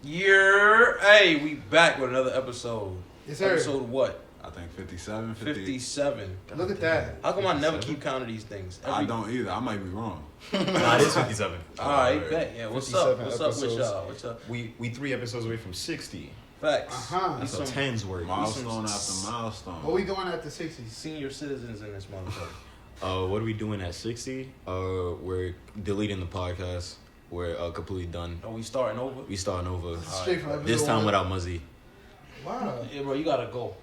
Hey, we back with another episode. Yes, sir. Episode what? I think 57, 57. Look at that. How come I never keep count of these things? I don't either. I might be wrong. Nah, it is 57. Alright, bet. Yeah, what's up? What's up with y'all? What's up? We 3 episodes away from 60. Facts. That's a 10's worth. Milestone after milestone. What we doing at the 60s? Senior citizens in this motherfucker. What are we doing at 60? We're deleting the podcast. We're completely done. Are we starting over? We starting over. Straight from This time one. without Muzzy. Wow. Yeah, bro, you gotta go.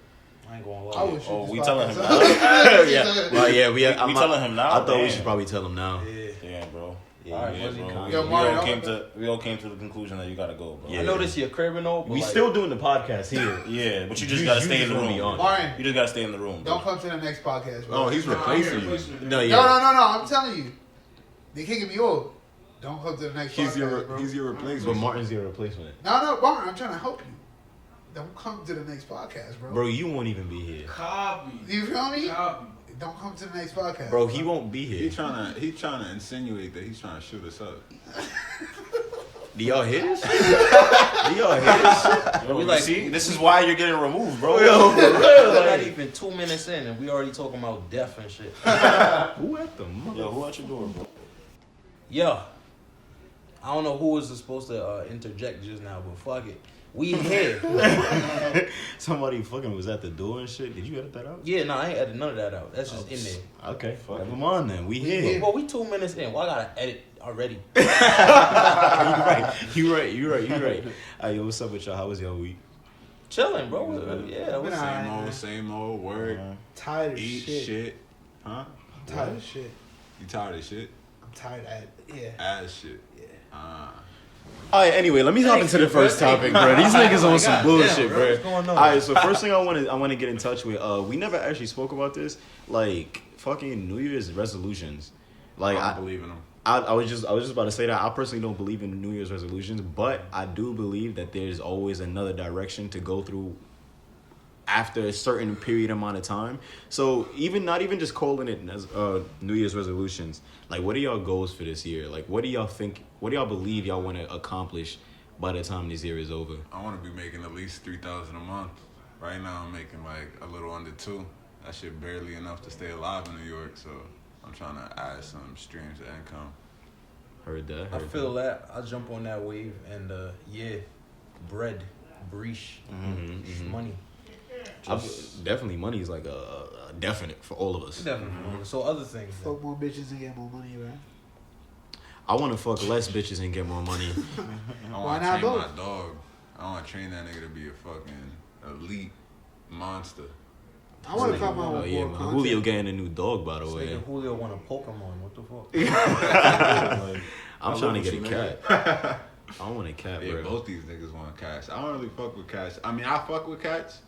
I ain't gonna lie. I wish Oh, you we just telling him podcast. now? Yeah. Well, yeah. We telling him now? I thought we Damn. should probably tell him now. Yeah. Yeah, bro. Yeah, Alright, yeah, Muzzy, bro. come. Yo, We Mario, all came to the conclusion that you gotta go, bro. Yeah. I know this your crib and all, but We like, still doing the podcast here. Yeah, but you just gotta stay in the gonna be room. on. Martin, You just gotta stay in the room, bro. don't come to the next podcast, bro. Oh, he's replacing you. No, yeah. No, I'm telling you. They kicking me off. Don't come to the next podcast, bro. He's your But replacement. Martin's your replacement. No, Martin, I'm trying to help you. Don't come to the next podcast, bro. Bro, you won't even be here. Copy. You feel me? Copy. Don't come to the next podcast. Bro, he won't be here. He's trying to insinuate that he's trying to shoot us up. Do y'all hear this? Do y'all hear this? Yo, We you like- see, this is why you're getting removed, bro. we're not even 2 minutes in and we already talking about death and shit. Who at the mother? Yo, who at your door, bro? Yeah. I don't know who was supposed to interject just now, but fuck it. We here. Somebody fucking was at the door and shit. Did you edit that out? Yeah, no, I ain't edited none of that out. That's just in there. Okay, Fuck never it. mind then. We here. Well, we 2 minutes in. Why I gotta edit already? You right. Hey, yo, what's up with y'all? How was y'all week? Chilling, bro. Yeah, Been what's alright. Same old word. Tired of Eat shit. Huh? I'm tired of shit. You tired of shit? I'm tired of yeah. Ass shit. Yeah. Alright, anyway, let me hop into the first topic, bro. These niggas on some God bullshit, damn, bro. what's going on? Alright, so first thing I want to get in touch with, we never actually spoke about this, like fucking New Year's resolutions. Like I don't believe in them. I was just about to say that I personally don't believe in New Year's resolutions, but I do believe that there's always another direction to go through after a certain period amount of time. So not even just calling it as New Year's resolutions. Like, what are y'all goals for this year? Like, what do y'all think? What do y'all believe y'all want to accomplish by the time this year is over? I want to be making at least $3,000 a month. Right now, I'm making like a little under $2,000. That shit barely enough to stay alive in New York. So I'm trying to add some streams of income. Heard that. I feel that. I jump on that wave and yeah, bread, breesh, money. Definitely money is like a definite for all of us. Definitely. So other things. Fuck more bitches and get more money, man. I want to fuck less bitches and get more money. I Why want to not train both? my dog. I want to train that nigga to be a fucking elite monster. I want to come Oh out with yeah, more man. content. Julio getting a new dog, by the This way. nigga Julio want a Pokemon. What the fuck? I'm I trying to love get a you, cat. I want a cat, Yeah, bro. both these niggas want cats. I don't really fuck with cats. I mean, I fuck with cats,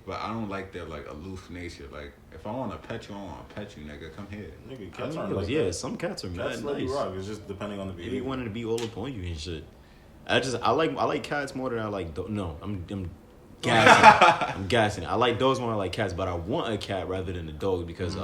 but I don't like their like aloof nature. Like, if I want to pet you, I want to pet you, nigga. Come here. Nigga, I cats mean, aren't like yeah, that. some cats are Cats mad let you nice. rock. It's just depending on the They be behavior. wanting to be all up on you and shit. I like cats more than I like no, I'm gassing. I'm gassing. I like dogs more than I like cats, but I want a cat rather than a dog because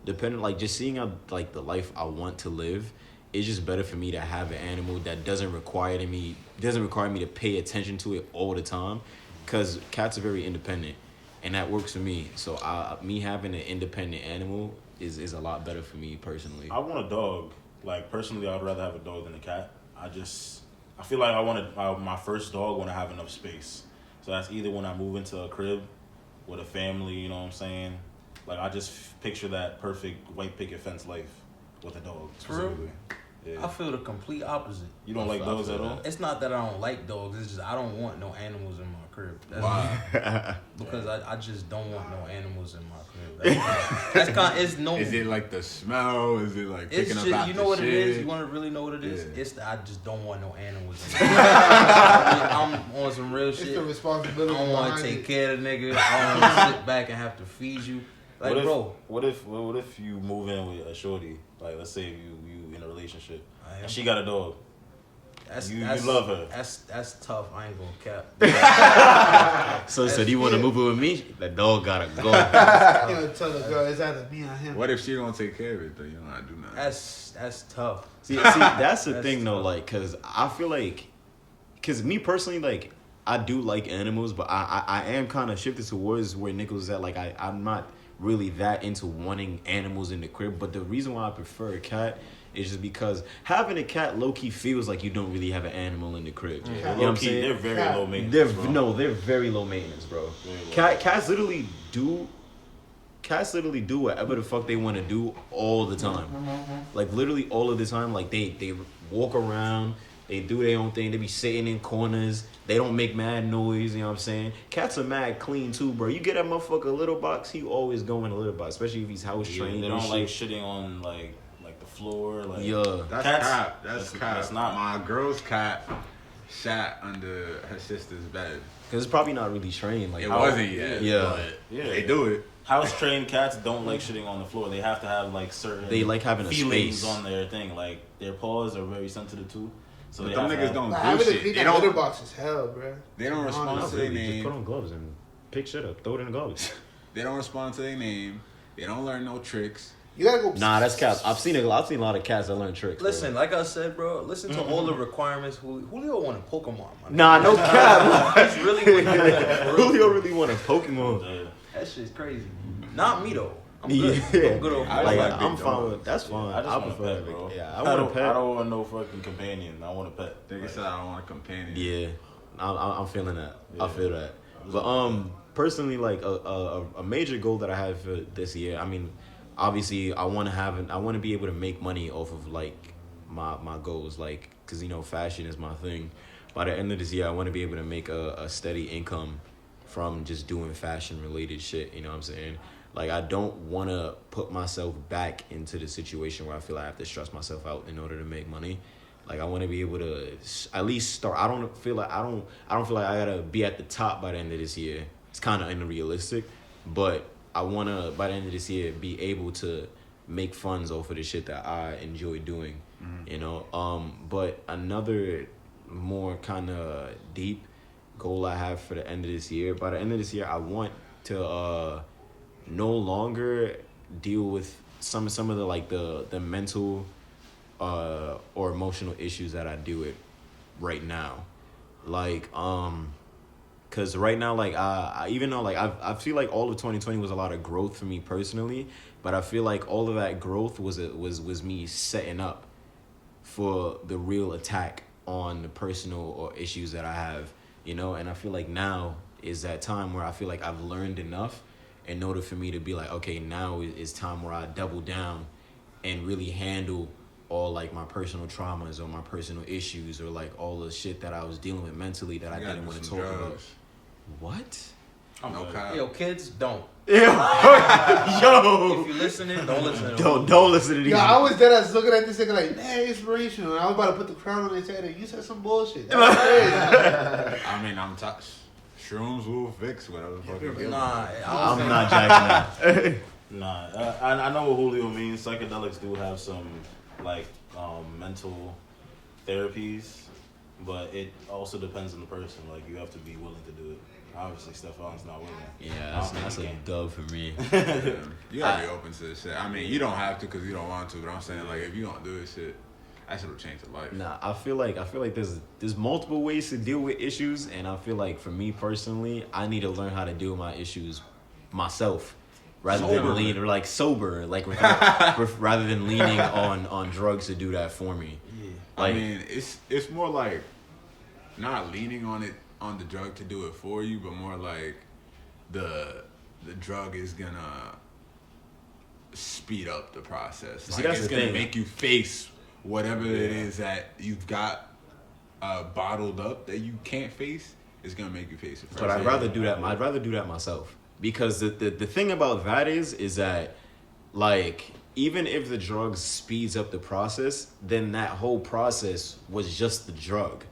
depending, like, just seeing how like the life I want to live, it's just better for me to have an animal that doesn't require me to pay attention to it all the time, because cats are very independent, and that works for me. So me having an independent animal is a lot better for me personally. I want a dog. Like, personally, I'd rather have a dog than a cat. I feel like I wanted my first dog when I have enough space. So that's either when I move into a crib with a family, you know what I'm saying? Like, I just picture that perfect white picket fence life with a dog, specifically. Yeah. I feel the complete opposite. You don't like dogs at all? It's not that I don't like dogs. It's just I don't want no animals in my crib. That's Why? Because I just don't want no animals in my crib. That's kind. It's no. Is it like the smell? Is it like It's picking just, up after you know what shit? it is. You want to really know what it is? Yeah. It's that I just don't want no animals. In I'm on some real It's shit. the I responsibility. don't want to behind take it. care of the nigga. I don't want to sit back and have to feed you. Like, bro, What if you move in with a shorty? Like, let's say you in a relationship and she got a dog. You love her. That's tough. I ain't gonna cap. So do you want to move in with me? The dog gotta go. You know, tell the girl it's either me or him. What if she don't take care of it though? You know, I do not. That's tough. See, that's the That's thing though, tough. like, cause I feel like because me personally, like, I do like animals, but I am kind of shifted towards where Nichols is at. Like, I'm not really that into wanting animals in the crib, but the reason why I prefer a cat is just because having a cat low-key feels like you don't really have an animal in the crib. You know what I'm saying? They're very low maintenance. They're very low maintenance, bro. Cats literally do whatever the fuck they want to do all the time. Like, literally all of the time. Like, they walk around, they do their own thing, they be sitting in corners, they don't make mad noise, you know what I'm saying? Cats are mad clean too, bro. You get that motherfucker a litter box, he always go in a litter box, especially if he's house trained. They don't like shitting on like the floor. Like, yeah. That's cats, cap. That's cap. That's not. My girl's cat sat under her sister's bed. Because it's probably not really trained. Like, It wasn't yet. Yeah. But they do it. House trained cats don't like shitting on the floor. They have to have like certain. They like having a feelings space on their thing. Like their paws are very sensitive too. So But they them have to niggas have- don't Nah, do having to shit. clean They that litter don't. box is hell, bro. They don't respond to their Just name. put on gloves and pick shit up, throw it in the garbage. They don't respond to their name. They don't learn no tricks. You gotta go. Nah, that's cats. I've seen a lot of cats that learn tricks. Listen, like I said, bro. Listen to all the requirements. Julio want a Pokemon. Man. Nah, no cap. That's really what Julio really want a Pokemon. That shit's crazy. Not me though. I'm good. Yeah. I'm good over I Like, like I'm big fine dogs. with that's fine. I just want a prefer pet, it. bro. Yeah, I want a pet. I don't want no fucking companion. I want a pet. Nigga said I don't want a companion. Yeah, I'm feeling that. Yeah. I feel that. But personally, like a major goal that I have for this year. I mean, obviously, I want to be able to make money off of like my goals, like because fashion is my thing. By the end of this year, I want to be able to make a steady income from just doing fashion related shit. You know what I'm saying? Like, I don't want to put myself back into the situation where I feel like I have to stress myself out in order to make money. Like, I want to be able to at least start. I don't feel like I gotta be at the top by the end of this year. It's kind of unrealistic, but I want to by the end of this year be able to make funds off of the shit that I enjoy doing. But another more kind of deep goal I have for the end of this year. By the end of this year, I want to no longer deal with some of the like the mental or emotional issues that I deal with right now. Like cause right now, like I even though like I feel like all of 2020 was a lot of growth for me personally, but I feel like all of that growth was me setting up for the real attack on the personal or issues that I have, and I feel like now is that time where I feel like I've learned enough in order for me to be like, okay, now is time where I double down and really handle all like my personal traumas or my personal issues or like all the shit that I was dealing with mentally that I didn't want to talk about. What? No cap. Yo, kids, don't. Yo, If you're listening, don't listen to them. don't listen to these. Yo, I was dead ass looking at this nigga like, man, inspirational. And I was about to put the crown on his head and you said some bullshit. That's crazy. I mean, I'm touched. Shrooms will fix whatever the fuck you give. Nah, I'm not jacking that. Nah, I know what Julio means. Psychedelics do have some like mental therapies, but it also depends on the person. Like you have to be willing to do it. Obviously, Stefon's not willing. Yeah, that's a dub for me. You gotta be open to this shit. I mean, you don't have to because you don't want to, but I'm saying like if you don't do this shit, that shit will change your life. Nah, I feel like there's multiple ways to deal with issues, and I feel like for me personally, I need to learn how to deal with my issues myself, rather than lean or like sober, like rather than leaning on drugs to do that for me. Yeah. Like, I mean, it's more like not leaning on the drug to do it for you, but more like the drug is gonna speed up the process. See, Like that's it's the gonna thing. make you face whatever it is that you've got bottled up that you can't face. It's gonna make you face it. But I'd rather do that. I'd rather do that myself, because the thing about that is that like even if the drug speeds up the process, then that whole process was just the drug.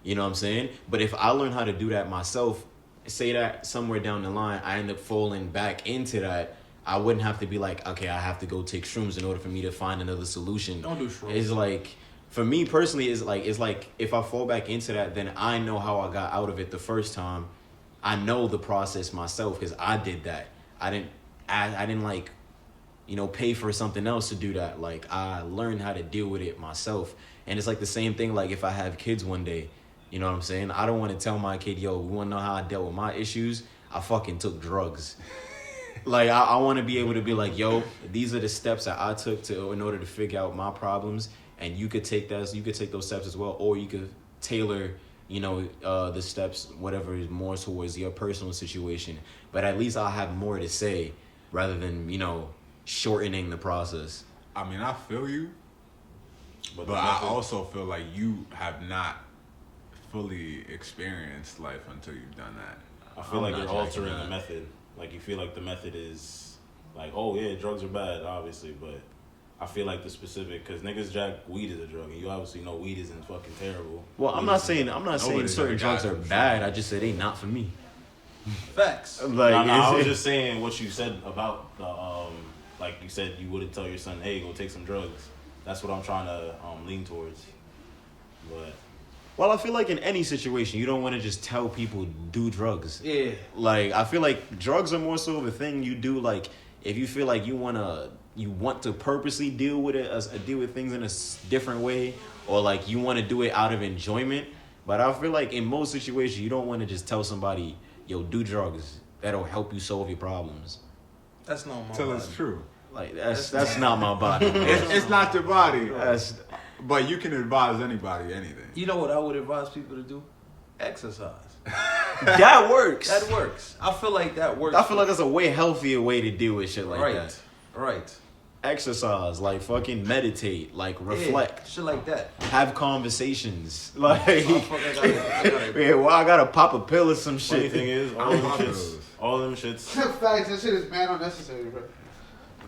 You know what I'm saying? But if I learn how to do that myself, say that somewhere down the line I end up falling back into that, I wouldn't have to be like, okay, I have to go take shrooms in order for me to find another solution. Don't do shrooms. It's like, for me personally, it's like if I fall back into that, then I know how I got out of it the first time. I know the process myself because I did that. I didn't like, pay for something else to do that. Like I learned how to deal with it myself. And it's like the same thing. Like if I have kids one day, You know what I'm saying? I don't want to tell my kid, yo, you want to know how I dealt with my issues? I fucking took drugs. Like, I want to be able to be like, yo, these are the steps that I took in order to figure out my problems, and you could take those steps as well, or you could tailor, the steps, whatever is more towards your personal situation. But at least I'll have more to say rather than, shortening the process. I mean, I feel you, but I also feel like you have not fully experienced life until you've done that. I feel like you're altering the method. Like, you feel like the method is like, oh yeah, drugs are bad, obviously, but I feel like the specific, because niggas jack weed as a drug, and you obviously know weed isn't fucking terrible. Well, I'm not saying certain drugs are bad. I just said they not for me. Facts. I was just saying what you said about the like you said you wouldn't tell your son, hey, go take some drugs. That's what I'm trying to lean towards. But well, I feel like in any situation, you don't want to just tell people do drugs. Yeah. Like, I feel like drugs are more so of a thing you do. Like, if you feel like you want to purposely deal with things in a different way, or like you want to do it out of enjoyment. But I feel like in most situations, you don't want to just tell somebody, yo, do drugs. That'll help you solve your problems. That's not my Till body. it's true. Like, that's not my body. It's not your body. That's, But you can advise anybody anything. You know what I would advise people to do? Exercise. that works. That works. I feel like that works. I feel like that's a way healthier way to deal with shit like that. Right. Exercise, like fucking meditate, like reflect. Yeah, shit like that. Have conversations. Like, I gotta pop a pill or some funny shit. thing is, all of them shits. Facts, that shit is mad unnecessary, bro.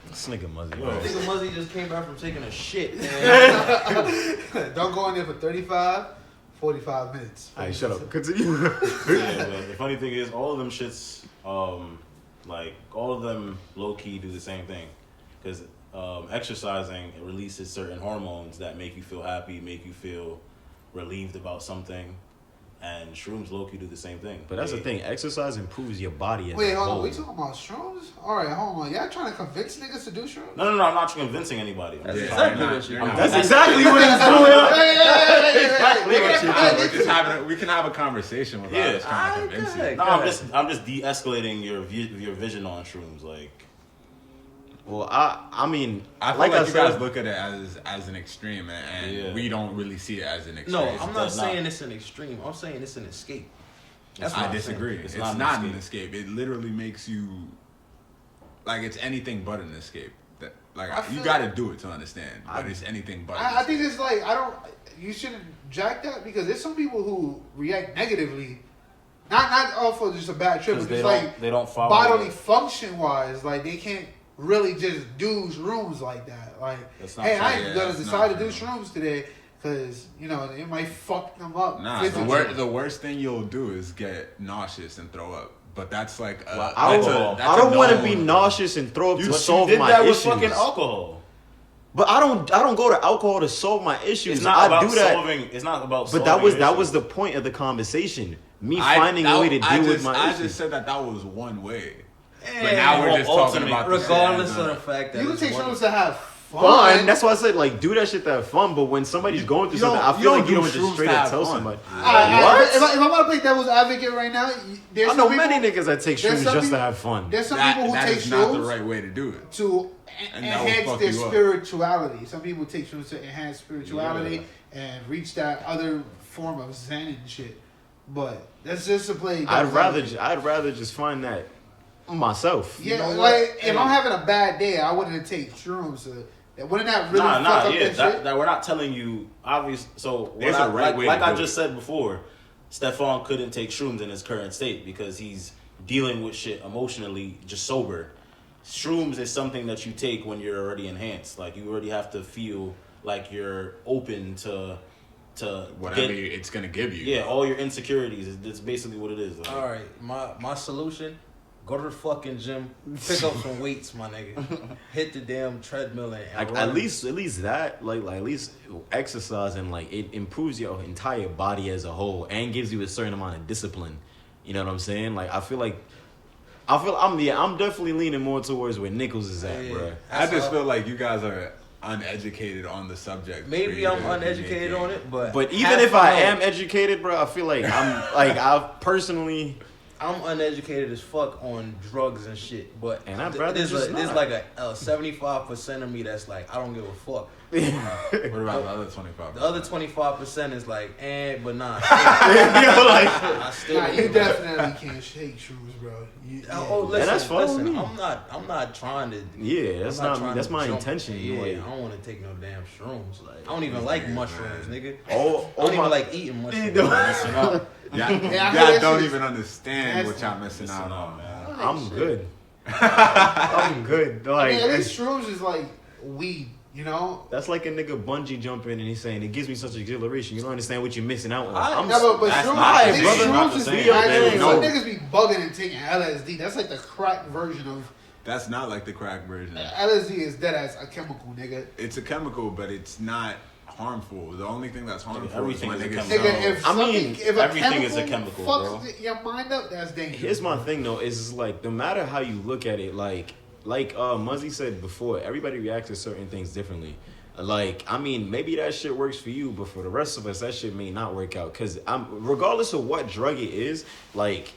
This nigga Muzzy. Nigga Muzzy just came back from taking a shit. Don't go in there for 35, 45 minutes. Alright, shut up. Continue. Yeah, but the funny thing is, all of them shits, like all of them low key do the same thing, because exercising, it releases certain hormones that make you feel happy, make you feel relieved about something, and shrooms low key do the same thing. But that's the thing. Exercise improves your body as Wait, a hold whole. on. We talking about shrooms? All right, hold on. Y'all trying to convince niggas to do shrooms? No, I'm not convincing anybody. I'm just exactly trying what to- you I'm- do. That's exactly what he's doing. We can have a conversation without us trying to convince you. No, I'm just de-escalating your vision on shrooms. Like, Well, I mean, I feel like like I you said, guys look at it as an extreme, and we don't really see it as an extreme. No, I'm not It's saying not. it's an extreme. I'm saying it's an escape. I disagree. It's It's not not an an escape. It literally makes you like it's anything but an escape. That I like you feel got to do it to understand, but it's anything but. I think it's like, you shouldn't jack that, because there's some people who react negatively. Not off of just a bad trip, but they just don't, like they don't follow bodily it. function wise, like they can't really just do shrooms like that. Like, That's not hey, true. I ain't Yeah, gonna that's decide to not do true. shrooms today because it might fuck them up. Nah, the, physically. the worst thing you'll do is get nauseous and throw up. But that's like I don't want to be known- nauseous and throw up to But solve you did my that issues. with fucking alcohol. But I don't go to alcohol to solve my issues. It's not I about do that. solving. It's not about. But solving that was issues. the point of the conversation. Me finding a way to deal with my I issues. just said that was one way. But And now we're just talking ultimate- about the regardless shit of as the fact that You can it's take one- shrooms to have fun. fun. That's why I said, like, do that shit to have fun. But when somebody's going through you don't- something, I you feel don't like you do don't just shrooms straight to up have tell fun. somebody. What? If I want to play devil's advocate right now, there's I know some many people, niggas that take there's shrooms some just to people- have fun. There's some that, people who that take is not the shrooms right way to do it. to And that will enhance fuck their you up. spirituality. Some people take shrooms to enhance spirituality and reach that other form of zen and shit. But that's just to play. I'd devil's advocate. rather just find that myself. Yeah, You know what? like Hey. if I'm having a bad day, I wouldn't take shrooms. Wouldn't that really fuck up yeah. that shit? That we're not telling you obvious. So There's a right way like to I do just said before, Stefon couldn't take shrooms in his current state because he's dealing with shit emotionally, just sober. Shrooms is something that you take when you're already enhanced. Like you already have to feel like you're open to Whatever get- it's gonna give you. yeah, all your insecurities. That's basically what it is. Like, All right, my solution: go to the fucking gym, pick up some weights, my nigga, hit the damn treadmill and Like run. at least that like at least exercising, like, it improves your entire body as a whole and gives you a certain amount of discipline. You know what I'm saying? Like I'm definitely leaning more towards where Nichols is at, Yeah. bro. I just feel like you guys are uneducated on the subject. Maybe I'm uneducated on it, but even if I am educated, bro, I feel like I personally. I'm uneducated as fuck on drugs and shit, but and I'd rather there's like a 75% of me that's like, I don't give a fuck. What about the other 25%? The other 25% is like, but nah. I still you definitely can't shake shrooms, bro. Listen, that's fine with me. I'm not trying to. Yeah, that's not that's my intention. Yeah, I don't want to take no damn shrooms. Like, I don't even like mushrooms, nigga. I don't even like eating mushrooms. Y'all don't even understand what y'all missing out on, man. I'm good. I'm good. Like, at least shrooms is like weed, you know? That's like a nigga bungee jumping and he's saying it gives me such exhilaration. You don't understand what you're missing out on. But shrooms is some niggas be bugging and taking LSD. That's like the crack version of. That's not like the crack version. LSD is dead as a chemical, nigga. It's a chemical, but it's not harmful. The only thing that's harmful everything is when is niggas if everything is a chemical, bro. Your mind up, that's dangerous. Here's my thing though, is like no matter how you look at it, like Muzzy said before, everybody reacts to certain things differently. Like, I mean, maybe that shit works for you, but for the rest of us, that shit may not work out. Cause regardless of what drug it is, like,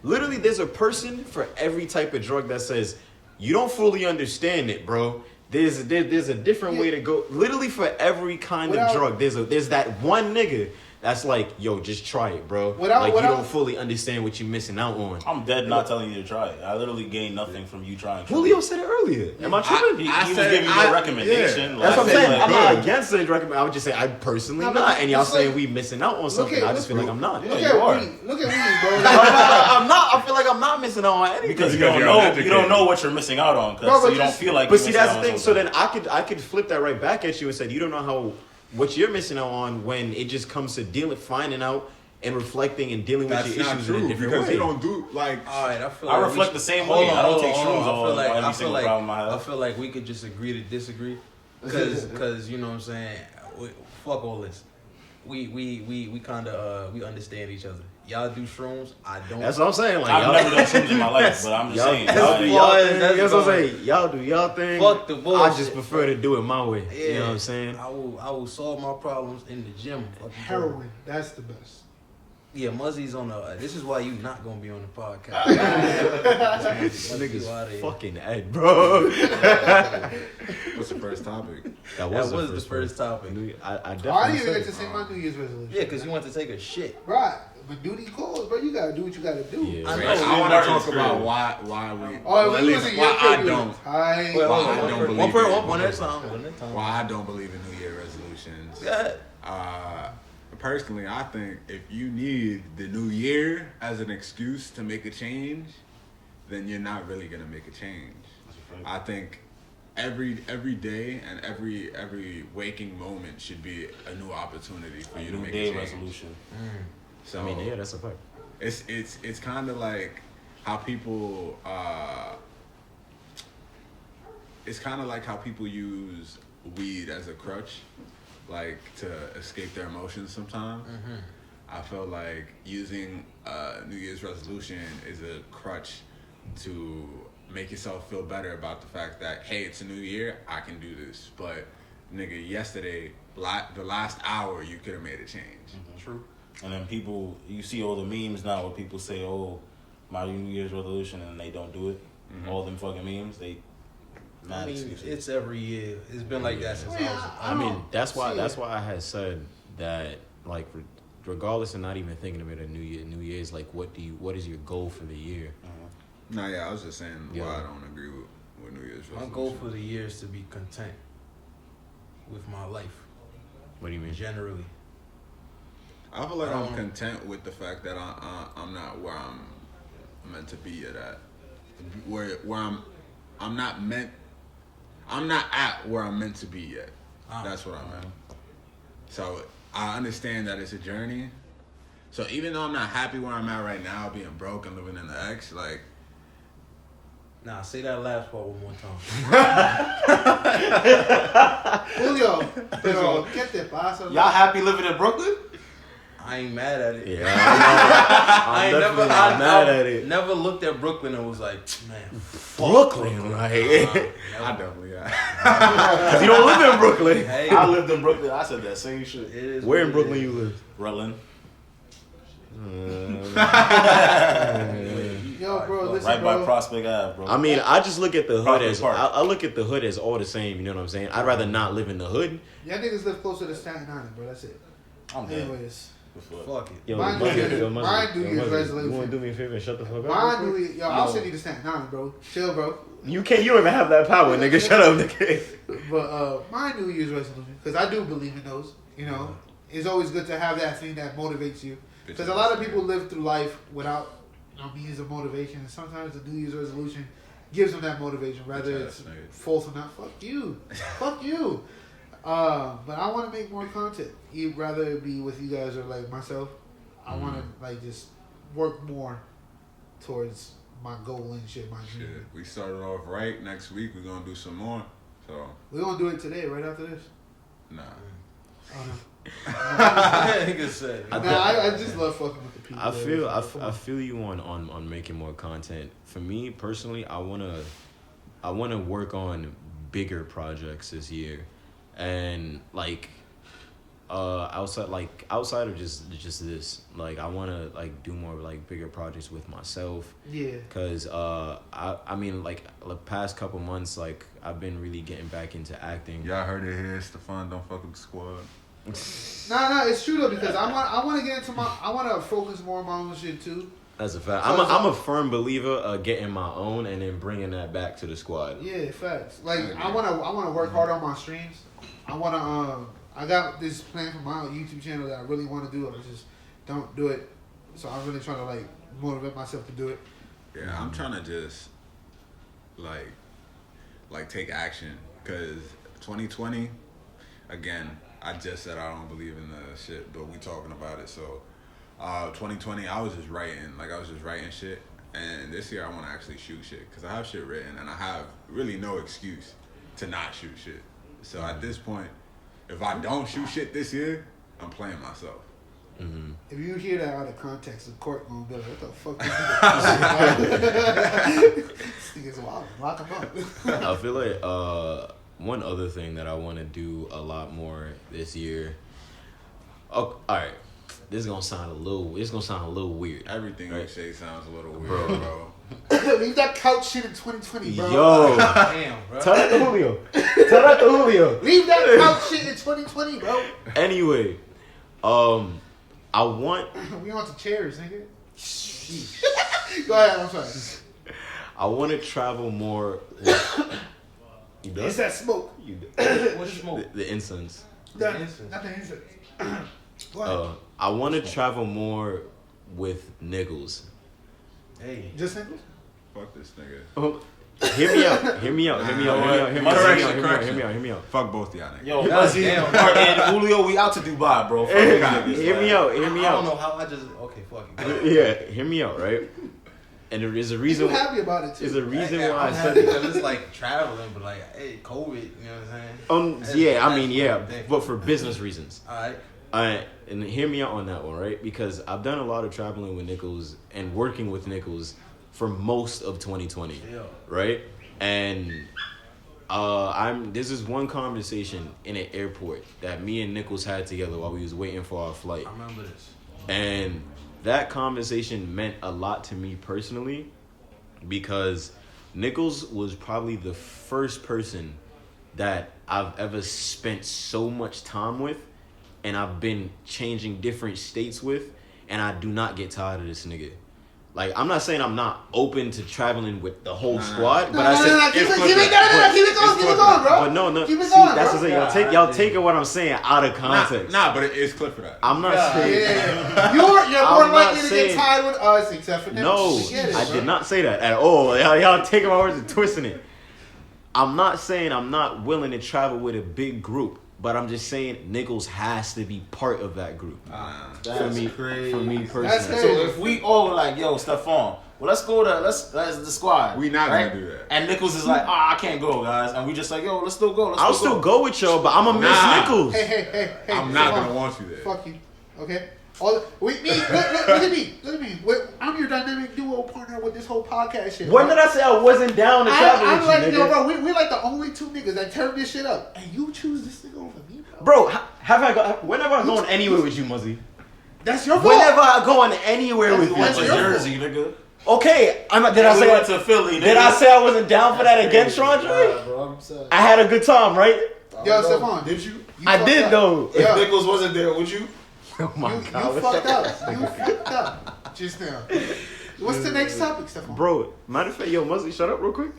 literally there's a person for every type of drug that says, you don't fully understand it, bro. There's a different way to go. Literally for every kind of drug, there's that one nigga that's like, yo, just try it, bro. You don't fully understand what you're missing out on. I'm dead not telling you to try it. I literally gained nothing from you trying. Julio said it earlier. Am I tripping? He was giving you a recommendation. Yeah. That's what I'm saying. I'm not against it. I would just say I personally not. And y'all saying we missing out on something. I just feel like I'm not. Look at me, bro. I'm not. I feel like I'm not missing out on anything. Because you don't know what you're missing out on. So you don't feel like. But see, that's the thing. So then I could flip that right back at you and say you don't know what you're missing out on when it just comes to finding out and reflecting and dealing with your issues in a different way. You don't do like. All right, I reflect the same way. I don't take shrooms on every single problem I have. I feel like we could just agree to disagree, because you know what I'm saying. Fuck all this. We kind of we understand each other. Y'all do shrooms, I don't. That's what I'm saying. Like, I've never done shrooms in my life, but I'm just saying. That's what I'm saying. Y'all do y'all thing. Fuck the bullshit. I just prefer to do it my way. Yeah. You know what I'm saying? I will solve my problems in the gym. Heroin, that's the best. Yeah, Muzzy's on the. This is why you not gonna be on the podcast. Niggas fucking Ed, bro. What's the first topic? That was the first topic. I definitely. I didn't even get to say my New Year's resolution. Yeah, because you went to take a shit. Right. But duty calls, bro. You gotta do what you gotta do. Yeah. I want to talk about why we. Oh, at least why I don't. One at a time. Why I don't believe in New Year resolutions. Yeah. Personally, I think if you need the new year as an excuse to make a change, then you're not really gonna make a change. I think every day and every waking moment should be a new opportunity for you to make a change. Resolution. So I mean, yeah, that's a fact. It's kind of like how people. It's kind of like how people use weed as a crutch, like to escape their emotions sometimes. Mm-hmm. I feel like using a New Year's resolution is a crutch to make yourself feel better about the fact that, hey, it's a new year, I can do this. But, nigga, yesterday, the last hour, you could have made a change. Mm-hmm. True. And then you see all the memes now where people say, oh, my New Year's resolution, and they don't do it. Mm-hmm. All them fucking memes, it's every year. It's been like that since I mean, that's why I had said that, like, regardless of not even thinking of it a New Year's, like, what is your goal for the year? Mm-hmm. No, yeah, I was just saying why I don't agree with New Year's resolution. My goal for the year is to be content with my life. What do you mean? Generally. I feel like I'm content with the fact that I'm not where I'm meant to be at. Where I'm not at where I'm meant to be yet. That's what I'm at. So I understand that it's a journey. So even though I'm not happy where I'm at right now, being broke and living in the X, like. Nah, say that last part one more time. Julio, pero ¿qué te pasa? Y'all happy living in Brooklyn? I ain't mad at it. Yeah, I ain't definitely not mad at it. Never looked at Brooklyn and was like, man, fuck Brooklyn, like, I definitely got. cause you don't live in Brooklyn. Hey, I lived in Brooklyn. I said that same shit. it is Where what in it Brooklyn is. you live? Rutland. Yo, bro, listen, Right bro. by Prospect Ave, bro. I mean, I just look at the hood Prospect as Park. I look at the hood as all the same. You know what I'm saying? I'd rather not live in the hood. Y'all niggas live closer to Staten Island, bro. That's it. I'm dead. Anyways, Fuck it. Yo, Mine Muzzy, do your- yo, Muzzy, mine do yo, your Muzzy, resolution. You want to do me a favor and shut the fuck up? mine real quick? do. Yo, I'll send you to Staten Island, bro. Chill, bro. You can't. You don't even have that power, nigga. Shut up, nigga. But my New Year's resolution, because I do believe in those. You know, it's always good to have that thing that motivates you. Because a lot of people live through life without means of motivation, and sometimes the New Year's resolution gives them that motivation, whether it's false or not. Fuck you, fuck you. But I want to make more content. Rather it be with you guys or like myself. I want to like just work more towards my goal and shit. My Shit, dream. we started off right. Next week we're gonna do some more. So We're gonna do it today, right after this. nah. Oh no. Nigga said. I just love fucking with the people. I feel I feel you on making more content. For me personally, I wanna work on bigger projects this year, and like outside of just this, like I wanna like do more like bigger projects with myself. Yeah. Cause I mean like the past couple months, like I've been really getting back into acting. Y'all heard it here. Stefon don't fuck with the squad. No, it's true though because I want to get into I want to focus more on my own shit too. That's a fact. I'm a firm believer of getting my own and then bringing that back to the squad. Yeah, facts. Like I want to work hard on my streams. I want to I got this plan for my YouTube channel that I really want to do. I just don't do it. So I'm really trying to like motivate myself to do it. Yeah, I'm trying to just like take action because 2020 again. I just said I don't believe in the shit, but we talking about it. So 2020, I was just writing shit. And this year I want to actually shoot shit because I have shit written and I have really no excuse to not shoot shit. So at this point, if I don't shoot shit this year, I'm playing myself. Mm-hmm. If you hear that out of context, the court gonna be like, "What the fuck?" This nigga's wild. Lock him up. I feel like one other thing that I want to do a lot more this year. Oh, all right, this is gonna sound a little weird. Everything right? you say sounds a little weird, bro. Leave that couch shit in 2020, bro. Yo, Damn, bro. tell that to Julio. Tell that to Julio. Leave that couch shit in 2020, bro. Anyway, I want. We on to chairs, nigga. Go ahead. I'm sorry. I want to travel more. You done? It's that smoke. You What's smoke? the incense. Not incense. the incense. Go ahead. I want to travel more with Nichols. Hey. Just Nichols? Fuck this nigga. Hear me out. Hear me out. Fuck both y'all niggas. Yo, God Muzzy damn. and Julio, we out to Dubai, bro. Fuck you niggas, Hear me man. out. Hear me I don't out. know how I just. Okay, fuck it. Yeah, hear me out, right? And there is a You reason. happy about it, too. There's a reason I'm why I happy said it. because it's like traveling, but like, hey, COVID, you know what I'm saying? Yeah, I mean, yeah, That's- but for business reasons. Alright. And hear me out on that one, right? Because I've done a lot of traveling with Nichols and working with Nichols for most of 2020, Yeah. right? And this is one conversation in an airport that me and Nichols had together while we was waiting for our flight. I remember this. And that conversation meant a lot to me personally because Nichols was probably the first person that I've ever spent so much time with and I've been changing different states with, and I do not get tired of this nigga. Like, I'm not saying I'm not open to traveling with the whole squad, but I said... Keep it going, bro. But no, Keep it see, going, that's bro. the thing. Y'all taking what I'm saying out of context. Nah, but it's clip for that. I'm not saying... Yeah. You're more I'm not likely to saying- get tired with us, except for them. No, Get it, I bro. did not say that at all. Y'all taking my words and twisting it. I'm not saying I'm not willing to travel with a big group, but I'm just saying Nichols has to be part of that group. That's For me That's personally. crazy. So if we all were like, yo, Stefon, well, let's go to let's the squad. We not right? gonna do that. And Nichols is like, I can't go, guys. And we just like, yo, let's still go. I'll still go with y'all, but I'm gonna miss Nah. Nichols. Hey, I'm not come gonna on. want you there. Fuck you. Okay? Look at me. I'm your dynamic duo partner with this whole podcast shit. When bro. did I say I wasn't down to travel I'm with like, you, yo, nigga? bro, we're like the only two niggas that turn this shit up, and you choose this nigga over me, bro. Bro, whenever I'm going anywhere with you, Muzzy. That's your fault. Whenever I'm going anywhere with We went you. to Jersey, nigga. Okay, did I We say went to Philly, nigga. Did I say I wasn't down for that against Andre? Bro, I'm sad. I had a good time, right? Yo, Stefon, Did you? I fucked did up. though. Yeah. If Nichols wasn't there, would you? Oh my You god. fucked up. You fucked up just now. What's the next topic, Stefon? Bro, matter of fact, yo, Muzzy, shut up real quick.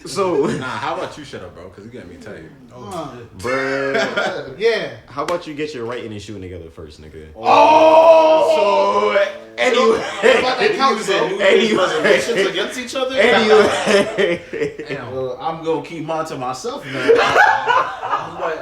So, Nah, how about you shut up, bro? Because you got me tight. bro, Yeah. how about you get your writing and shooting together first, nigga? Oh! So, anyway. What about that couch, bro? Resolutions against each other. Anyway. Well, I'm gonna keep mine to myself now.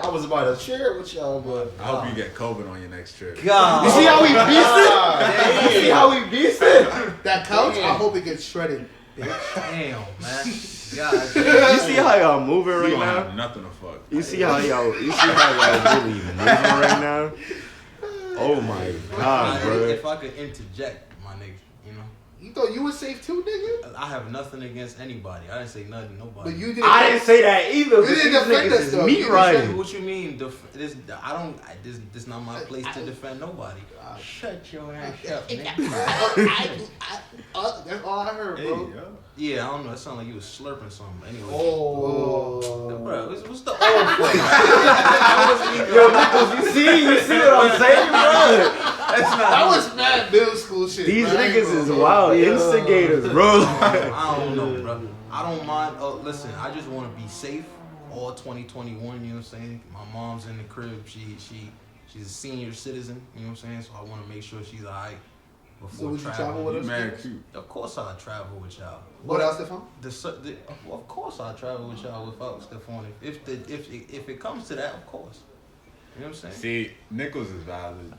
I was about to share it with y'all, but I hope you get COVID on your next trip. God. You see how we beasted? You see how we beasted? That couch, I hope it gets shredded, bitch. Damn, man. God. You see how y'all moving You right don't now? have nothing to fuck. You see how y'all really moving right now? Oh my god, bro. If I could interject, my nigga, you know, You thought you was safe too, nigga? I have nothing against anybody. I didn't say nothing to nobody. But you didn't. I didn't say that either. You But didn't these defend niggas us, is though. meat You riding. What you mean? This not my place to defend nobody. Shut your ass up, nigga. That's all I heard, bro. Yeah, I don't know. It sounded like you was slurping something. Anyway. Oh. Bro, what's the old fuck? Yo, Nichols, you see what I'm saying, bro? That was mad middle school shit. These bro. I ain't niggas gonna is lie. wild instigators, bro. I don't know, bro. I don't mind. Listen, I just want to be safe all 2021. You know what I'm saying? My mom's in the crib. She's a senior citizen. You know what I'm saying? So I want to make sure she's alright So before would you travel with You us? mad cute. Of course, I travel with y'all. What else, Stefon? Well, of course, I travel with y'all without Stefon. If it comes to that, of course. You know what I'm saying? See, Nichols is valid.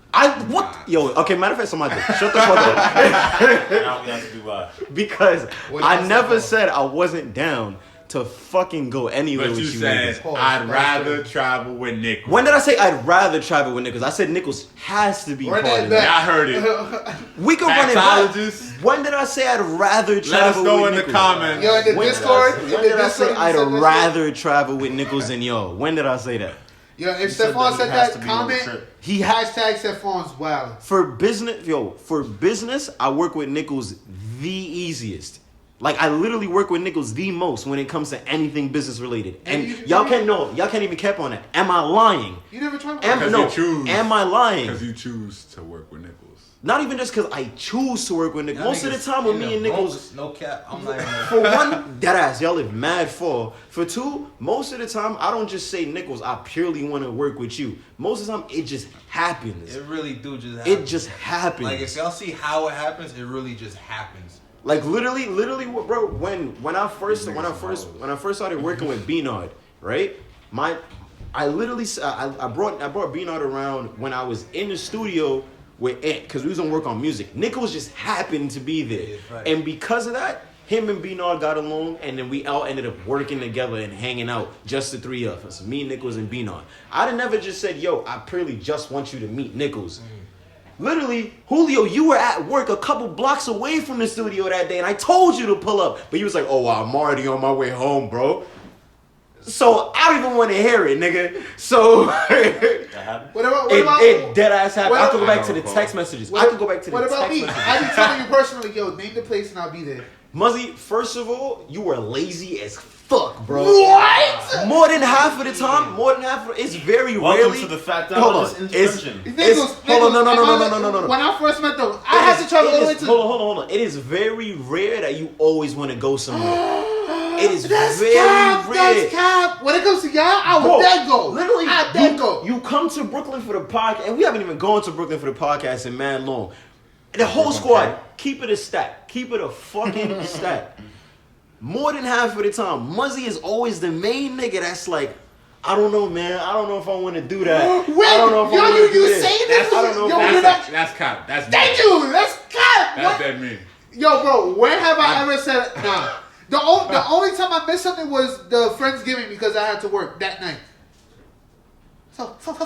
What? Yo, okay, matter of fact, somebody shut the fuck up. Now we have to do what? Because What I you never said? said I wasn't down to fucking go anywhere But with you you said, niggas. Pause. I'd rather travel with Nichols. When did I say I'd rather travel with Nichols? I said Nichols has to be Run part that of back. that. I heard it. We can run it back. Factologists, When did I say I'd rather let us travel know with in the Nichols? comments. Yo, in the When Discord, When did I say I'd rather travel with Nichols than yo? When did I say that? Yo, if said Stefon that said it has that, to be on the comment, trip. He has hashtag Stefon's wild. for business, I work with Nichols the easiest. Like I literally work with Nichols the most when it comes to anything business related. And y'all can't even cap on that. Am I lying? You never tried Because you choose. Am I lying? Because you choose to work with Nichols. Not even just because I choose to work with Nichols. Most of the time with me and Nichols, No cap. I'm not even. for one, that ass, y'all live mad for. For two, most of the time, I don't just say Nichols, I purely want to work with you. Most of the time, it just happens. It really do just happen. It just happens. Like if y'all see how it happens, it really just happens. Like literally, bro. When I first started working with Beanard, right? I brought Beanard around when I was in the studio with Ant because we was gonna work on music. Nichols just happened to be there, Yeah, right. and because of that, him and Beanard got along, and then we all ended up working together and hanging out, just the three of us, me, Nichols, and Beanard. I'd have never just said, "Yo, I purely just want you to meet Nichols." Literally, Julio, you were at work a couple blocks away from the studio that day, and I told you to pull up. But you was like, oh, I'm already on my way home, bro. So I don't even want to hear it, nigga. So That happened? What about it dead ass happened. I could go I back to don't the recall. text messages. What- I could go back to the What text about me? messages. I be telling you personally, yo, name the place and I'll be there. Muzzy, first of all, you were lazy as fuck, bro. What? More than half of the time, it's very Welcome rarely. to the fact Hold out on. this It's- intervention. hold on, no. When I first met them, I had to travel all the way to. Hold on. It is very rare that you always want to go somewhere. It is That's very cap. rare. That's cap. When it comes to y'all, I Bro, would then go. Literally, I then go. you come to Brooklyn for the podcast, and we haven't even gone to Brooklyn for the podcast in mad long. The whole squad, keep it a stack. Keep it a fucking stack. More than half of the time, Muzzy is always the main nigga that's like, I don't know, man. I don't know if I want to do that. Wait, I don't know if I yo, want you to do this. saying this? I don't know. Yo, if you're not- That's cap. That's me. Thank you. That's cap. That's What? that me. Yo, bro, when have I ever said nah? The only time I missed something was the Friendsgiving because I had to work that night. So fuck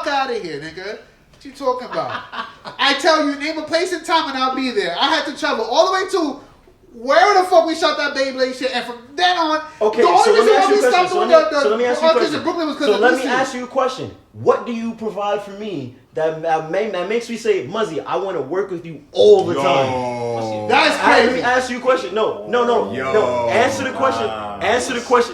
out of here, nigga. What you talking about? I tell you, name a place and time and I'll be there. I had to travel all the way to wherever the fuck we shot that Beyblade shit, and from then on, Okay, the only so let me reason ask why you we a question. stopped doing the So let me ask you a artists question. in Brooklyn was because So of let me pussy. ask you a question. What do you provide for me that makes me say, Muzzy, I want to work with you all the time? That is Let me crazy. ask you a question. No. Answer the question.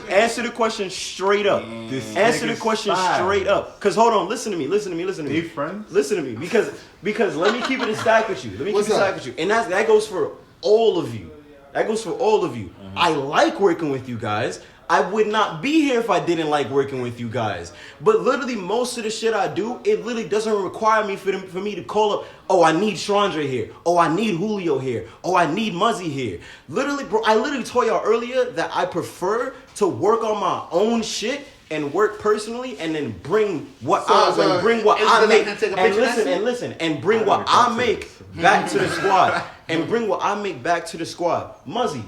Answer the question straight up. Answer the question straight up. Cause hold on, listen to me. They friends? Listen to me, because let me keep it in stack with you. Let me What's keep it in up? stack with you, and that goes for all of you. That goes for all of you. I like working with you guys. I would not be here if I didn't like working with you guys. But literally, most of the shit I do, it literally doesn't require me for me to call up, oh, I need Chandra here. Oh, I need Julio here. Oh, I need Muzzy here. Literally, bro, I literally told y'all earlier that I prefer to work on my own shit and work personally, and then bring what I make, and bring what I make back to the squad, and bring what I make back to the squad. Muzzy,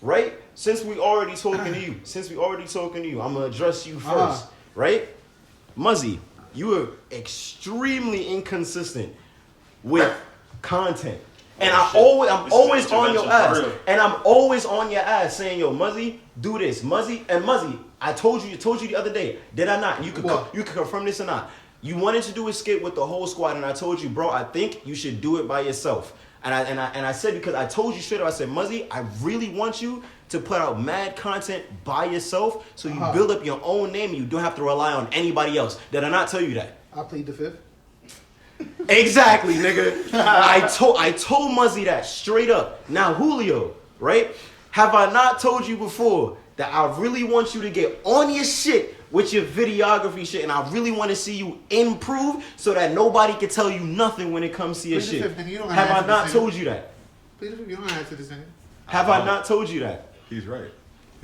right? Since we already talking to you, I'm gonna address you first, right? Muzzy, you are extremely inconsistent with content. And I'm always on your ass. And I'm always on your ass saying, yo, Muzzy, do this. Muzzy, I told you the other day, did I not? You could confirm this or not. You wanted to do a skit with the whole squad, and I told you, bro, I think you should do it by yourself. And I said, because I told you straight up, I said, Muzzy, I really want you to put out mad content by yourself, so you build up your own name and you don't have to rely on anybody else. Did I not tell you that? I plead the fifth. Exactly, nigga. I told Muzzy that straight up. Now, Julio, right? Have I not told you before that I really want you to get on your shit with your videography shit, and I really want to see you improve so that nobody can tell you nothing when it comes to your Plead the shit? fifth, nigga. You don't Have have I to not say told you that? Plead the fifth. You don't answer this nigga. Have I not told you that? He's right.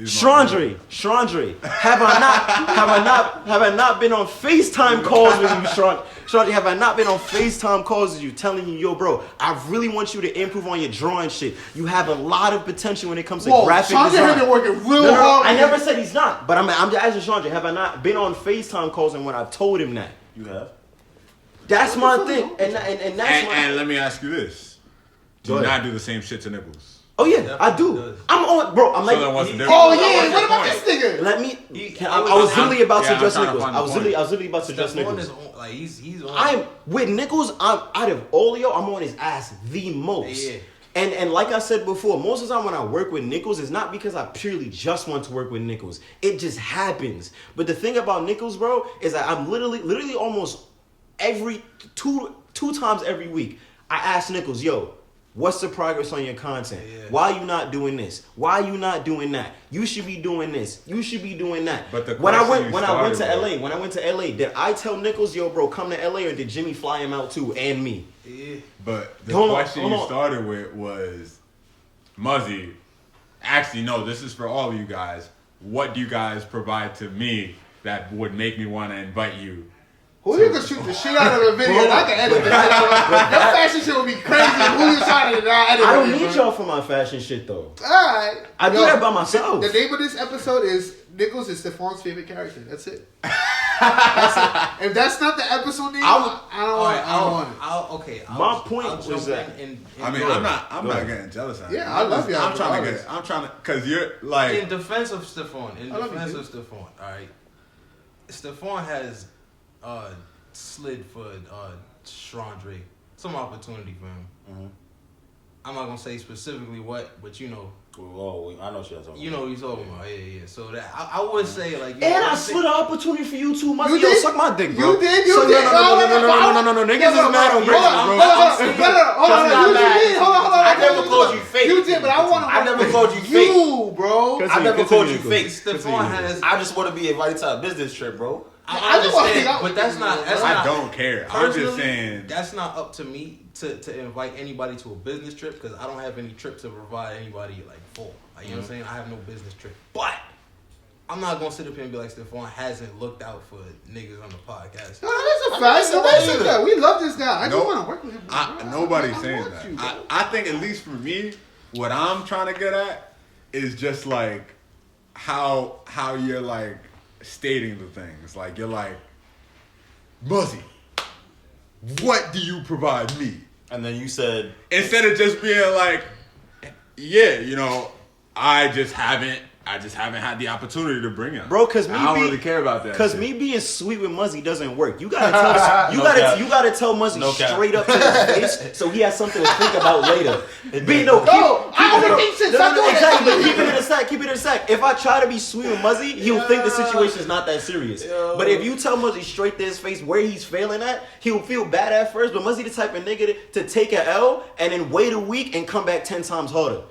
Chandra, have I not been on FaceTime calls with you, Chandra? Have I not been on FaceTime calls with you, telling you, yo, bro, I really want you to improve on your drawing shit. You have a lot of potential when it comes to graphic Chandra design. has been working real hard. I never said he's not, but I'm just asking Chandra, have I not been on FaceTime calls and when I've told him that? You have. That's my thing, and that's my. And let me ask you this: do you not do the same shit to Nichols? Oh yeah, I do. I'm on, bro. I'm like, then what's the difference? Oh yeah, what about this nigga? let me. I was literally about to address I'm trying to Nichols. find I the was point. literally about to address Stefon Nichols. is on, like he's on. I'm with Nichols. I'm out of all of y'all. I'm on his ass the most. Yeah. And like I said before, most of the time when I work with Nichols, it's not because I purely just want to work with Nichols. It just happens. But the thing about Nichols, bro, is that I'm literally almost every two times every week, I ask Nichols, yo, what's the progress on your content? Yeah. Why you not doing this? Why you not doing that? You should be doing this. You should be doing that. But the when I question went to started LA, did I tell Nichols, yo, bro, come to LA, or did Jimmy fly him out too and me? Yeah. But the Hold on, question hold you on. started with was, Muzzy, actually, no, this is for all of you guys. What do you guys provide to me that would make me want to invite you? Who you could shoot the shit out of a video and I can edit the shit out. That fashion shit would be crazy. Who you trying to edit? I don't need y'all for my fashion shit though. Alright. I do that by myself. The name of this episode is Nichols is Stefon's favorite character. That's it. That's it. If that's not the episode name, I don't want it. Okay. My point I'll was jump that- in I mean, I'm not getting jealous. Yeah, I love y'all, I'm trying regardless. cause you're like, in defense of Stefon. I love you, Stefon. All right. Stefon has slid for Chandra some opportunity for him. Mm-hmm. I'm not gonna say specifically what, but you know. Oh, I know she has something. You know what you're talking about, yeah. So that I would say like. You And know, I slid an opportunity for you too, Muzzy. You Yo, did? suck my dick, bro. You did? So, You did? No. Niggas is mad on bitches, bro. Hold on. I never called you fake. You did, but I want to. I never called you fake. You, bro. I never called you fake. Stefon has. I just want to be invited to a business trip, bro. I understand, I- but that's not. I don't care. I'm just Personally, saying. that's not up to me to invite anybody to a business trip because I don't have any trip to provide anybody like for. Like, you know what I'm saying? I have no business trip, but I'm not gonna sit up here and be like Stefon hasn't looked out for niggas on the podcast. No, that's a fact. Nobody said that. We love this guy. I just Nope. want to work with him. Nobody's I saying want that. you, bro. I think at least for me, what I'm trying to get at is just like how you're like stating the things. Like you're like, Muzzy, what do you provide me? And then you said, Instead of just being like, yeah, you know, I just haven't had the opportunity to bring him. Bro, cause me I don't really care about that. Cause shit. me being sweet with Muzzy doesn't work. You gotta tell you gotta tell Muzzy straight up to his face so he has something to think about later. I overthink shit. Stop doing exactly, that. but keep it in a sec. If I try to be sweet with Muzzy, he'll think the situation is not that serious. But if you tell Muzzy straight to his face where he's failing at, he'll feel bad at first. But Muzzy the type of nigga to take an L and then wait a week and come back 10 times harder.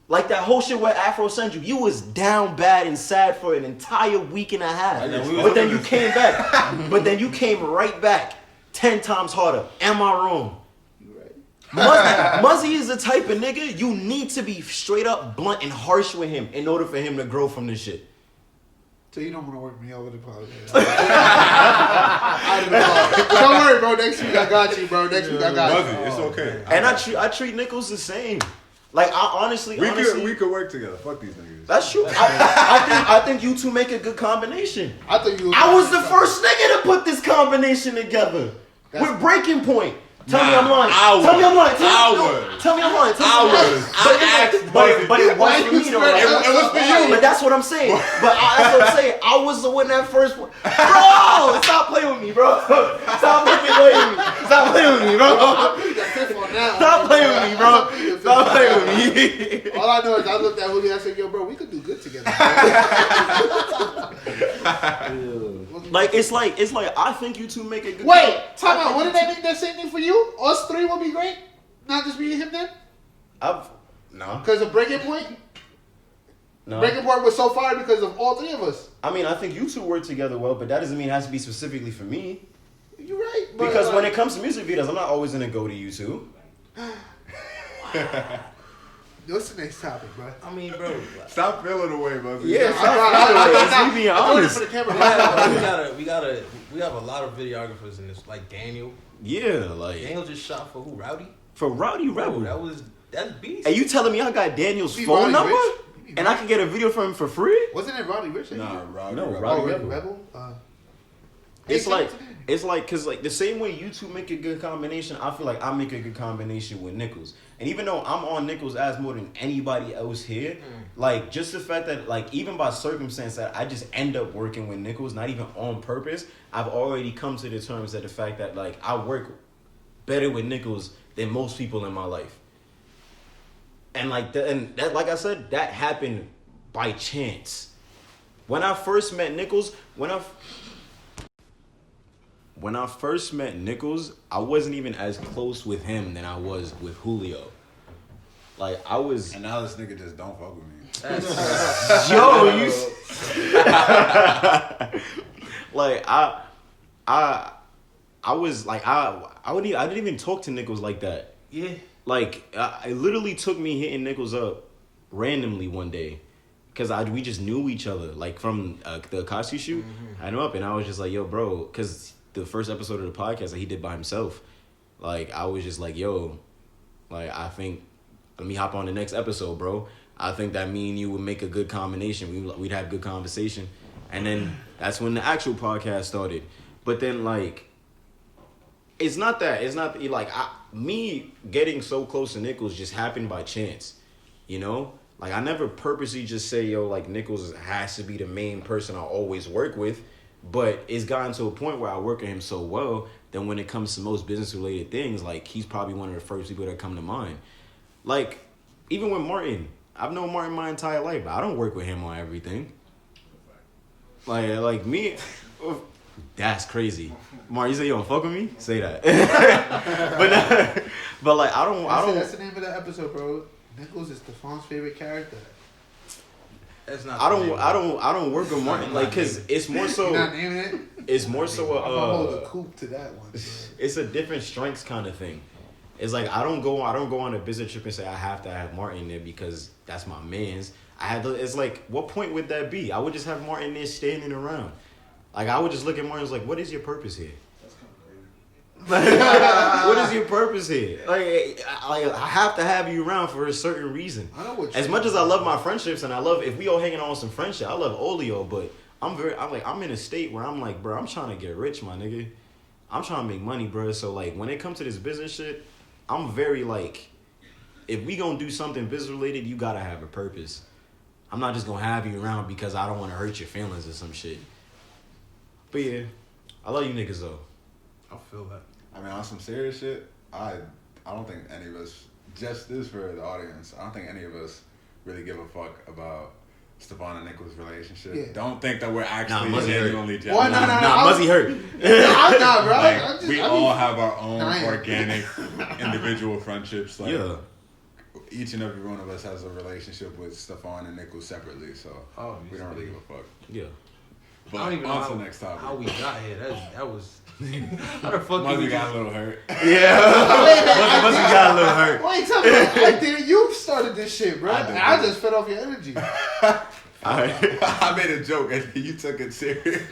Like that whole shit where Afro sent you was down bad and sad for an entire week and a half. But then you came back. But then you came right back 10 times harder. Am I wrong? Muzzy is the type of nigga you need to be straight up blunt and harsh with him in order for him to grow from this shit. So you don't want to work me over the podcast. Don't worry, bro. Next week I got you, bro. Next week I got you. It's okay. And I treat Nichols the same. Like I honestly, we could work together. Fuck these niggas. That's true. I think you two make a good combination. I thought you. I was the first nigga to put this combination together with Breaking Point. Tell me I'm lying. Tell me I'm lying. Tell me I'm lying. But it was for me though. It was for you. But that's what I'm saying. That's what I'm saying. I was the one that first one. Bro, stop playing with me, bro. Stop fucking playing with me. Stop playing with me, bro. Stop playing with me, bro. Stop playing with me. All I know is I looked at Julio and I said, yo, bro, we could do good together. Like it's like I think you two make a good. Wait, time out. Wouldn't that make that same thing for you? Us three would be great. Not just me and him then. No. Because of Breaking Point. No. Breaking Point was so far because of all three of us. I mean, I think you two work together well, but that doesn't mean it has to be specifically for me. You're right. Because when it comes to music videos, I'm not always gonna go to you two. What's the next topic, bro? I mean, bro. Stop feeling away, Muzzy. Yeah, I being honest. for the camera. We have a lot of videographers in this, like Daniel. Yeah, like Daniel just shot for who? Rowdy? For Rowdy Rebel. That's beast. Are you telling me I got Daniel's You phone Roddy number Rich? and I can get a video from him for free? Wasn't it Roddy Rich? Nah, Rowdy. No, Rebel. Rowdy Oh, Rebel. Rebel? It's like, cause like the same way you two make a good combination, I feel like I make a good combination with Nichols. And even though I'm on Nichols' ass more than anybody else here, like just the fact that like even by circumstance that I just end up working with Nichols, not even on purpose, I've already come to the terms that the fact that like I work better with Nichols than most people in my life. And like that, like I said, that happened by chance. When I first met Nichols, when I first met Nichols, I wasn't even as close with him than I was with Julio. Like I was. And now this nigga just don't fuck with me. Yo, you. Like I was like I didn't even talk to Nichols like that. Yeah. Like it literally took me hitting Nichols up randomly one day. Cause we just knew each other, like from the Akashi shoot. I knew up and I was just like, yo, bro, cause the first episode of the podcast that he did by himself, like I was just like, yo, like I think let me hop on the next episode, bro. I think that me and you would make a good combination. We'd have good conversation, and then that's when the actual podcast started. But then like, it's not like me getting so close to Nichols just happened by chance, you know. Like, I never purposely just say, yo, like, Nichols has to be the main person I always work with. But it's gotten to a point where I work with him so well that when it comes to most business-related things, like, he's probably one of the first people that come to mind. Like, even with Martin, I've known Martin my entire life, but I don't work with him on everything. Like me, that's crazy. Martin, you say you don't fuck with me? Say that. but like, I don't. That's the name of the episode, bro. Nichols is Stefon's favorite character. That's not. I don't work with Martin like because it's more so. You're not naming it. It's more so I'm gonna hold a coupe to that one. It's a different strengths kind of thing. It's like I don't go on a business trip and say I have to have Martin there because that's my man's. It's like, what point would that be? I would just have Martin there standing around. Like I would just look at Martin and was like, what is your purpose here? What is your purpose here? Like I have to have you around for a certain reason. I know what as much as I love my friendships and I love if we all hanging on with some friendship, I love Olio, but I'm in a state where I'm like, bro, I'm trying to get rich, my nigga. I'm trying to make money, bro. So like when it comes to this business shit, I'm very like, if we gonna do something business related, you gotta have a purpose. I'm not just gonna have you around because I don't want to hurt your feelings or some shit. But yeah, I love you niggas though. I feel that. I mean, on some serious shit, I don't think any of us, just this for the audience, I don't think any of us really give a fuck about Stefon and Nicholas' relationship. Yeah. Don't think that we're actually Muzzy genuinely hurt. jealous. Nah, Muzzy hurt. I'm not, bro. Like, we all have our own I am. organic individual friendships. Like, Yeah. each and every one of us has a relationship with Stefon and Nicholas separately, so we don't really give a fuck. Yeah. But I don't even know on to the next topic. how we got here. That was. How the fuck did Muzzy we got a little hurt. Yeah. Muzzy got a little hurt. Wait, tell me, I didn't. You started this shit, bro. I did. I just fed off your energy. I made a joke and you took it serious.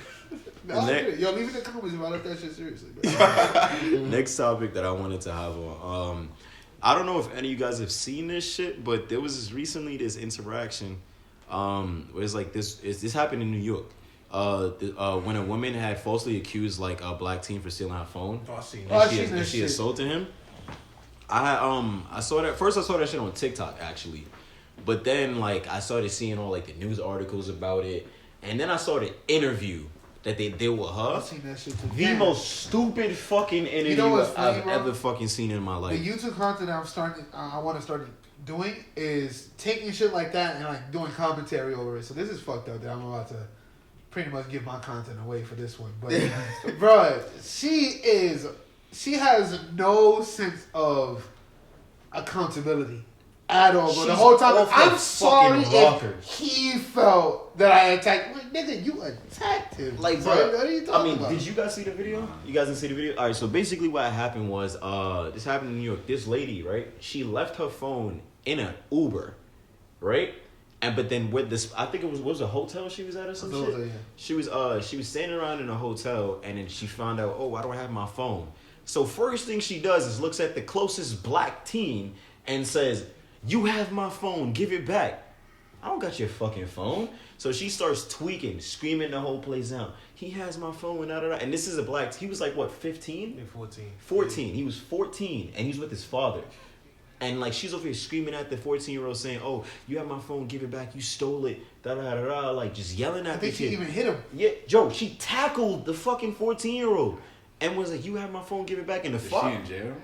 No, I didn't. Yo, leave it in the comments if I left that shit seriously, bro. Next topic that I wanted to have on. I don't know if any of you guys have seen this shit, but there was this interaction. Where it's like this happened in New York. When a woman had falsely accused like a black teen for stealing her phone, Oh, I seen Oh, that. I seen that she shit. assaulted him. I saw that first. I saw that shit on TikTok actually, but then like I started seeing all like the news articles about it, and then I saw the interview that they did with I her. seen that shit too. The most stupid fucking interview know what's funny, I've bro? ever fucking seen in my The life. YouTube content I want to start doing is taking shit like that and like doing commentary over it. So this is fucked up that I'm about to pretty much give my content away for this one. But bro, she has no sense of accountability at all. But the She's whole time, off her I'm sorry fucking rocker. if he felt that I attacked. Like, nigga, you attacked him. Like, bro, bro, what are you I talking mean, about? did you guys see the video? You guys didn't see the video? All right, so basically what happened was, this happened in New York. This lady, right? She left her phone in an Uber, right? But then with this, I think it was a hotel she was at or some shit. Yeah. She was standing around in a hotel, and then she found out, oh, I don't have my phone. So first thing she does is looks at the closest black teen and says, "You have my phone, give it back." I don't got your fucking phone. So she starts tweaking, screaming the whole place down. He has my phone, da, da, da. And this is a black, he was like, what, 15? Yeah, 14. 14. He was 14, and he's with his father. And like she's over here screaming at the 14-year-old saying, "Oh, you have my phone, give it back, you stole it, da da da da," like just yelling at I the think she kid. even hit him. Yeah, Joe, she tackled the fucking 14-year-old and was like, "You have my phone, give it back." And the Is she father, in jail?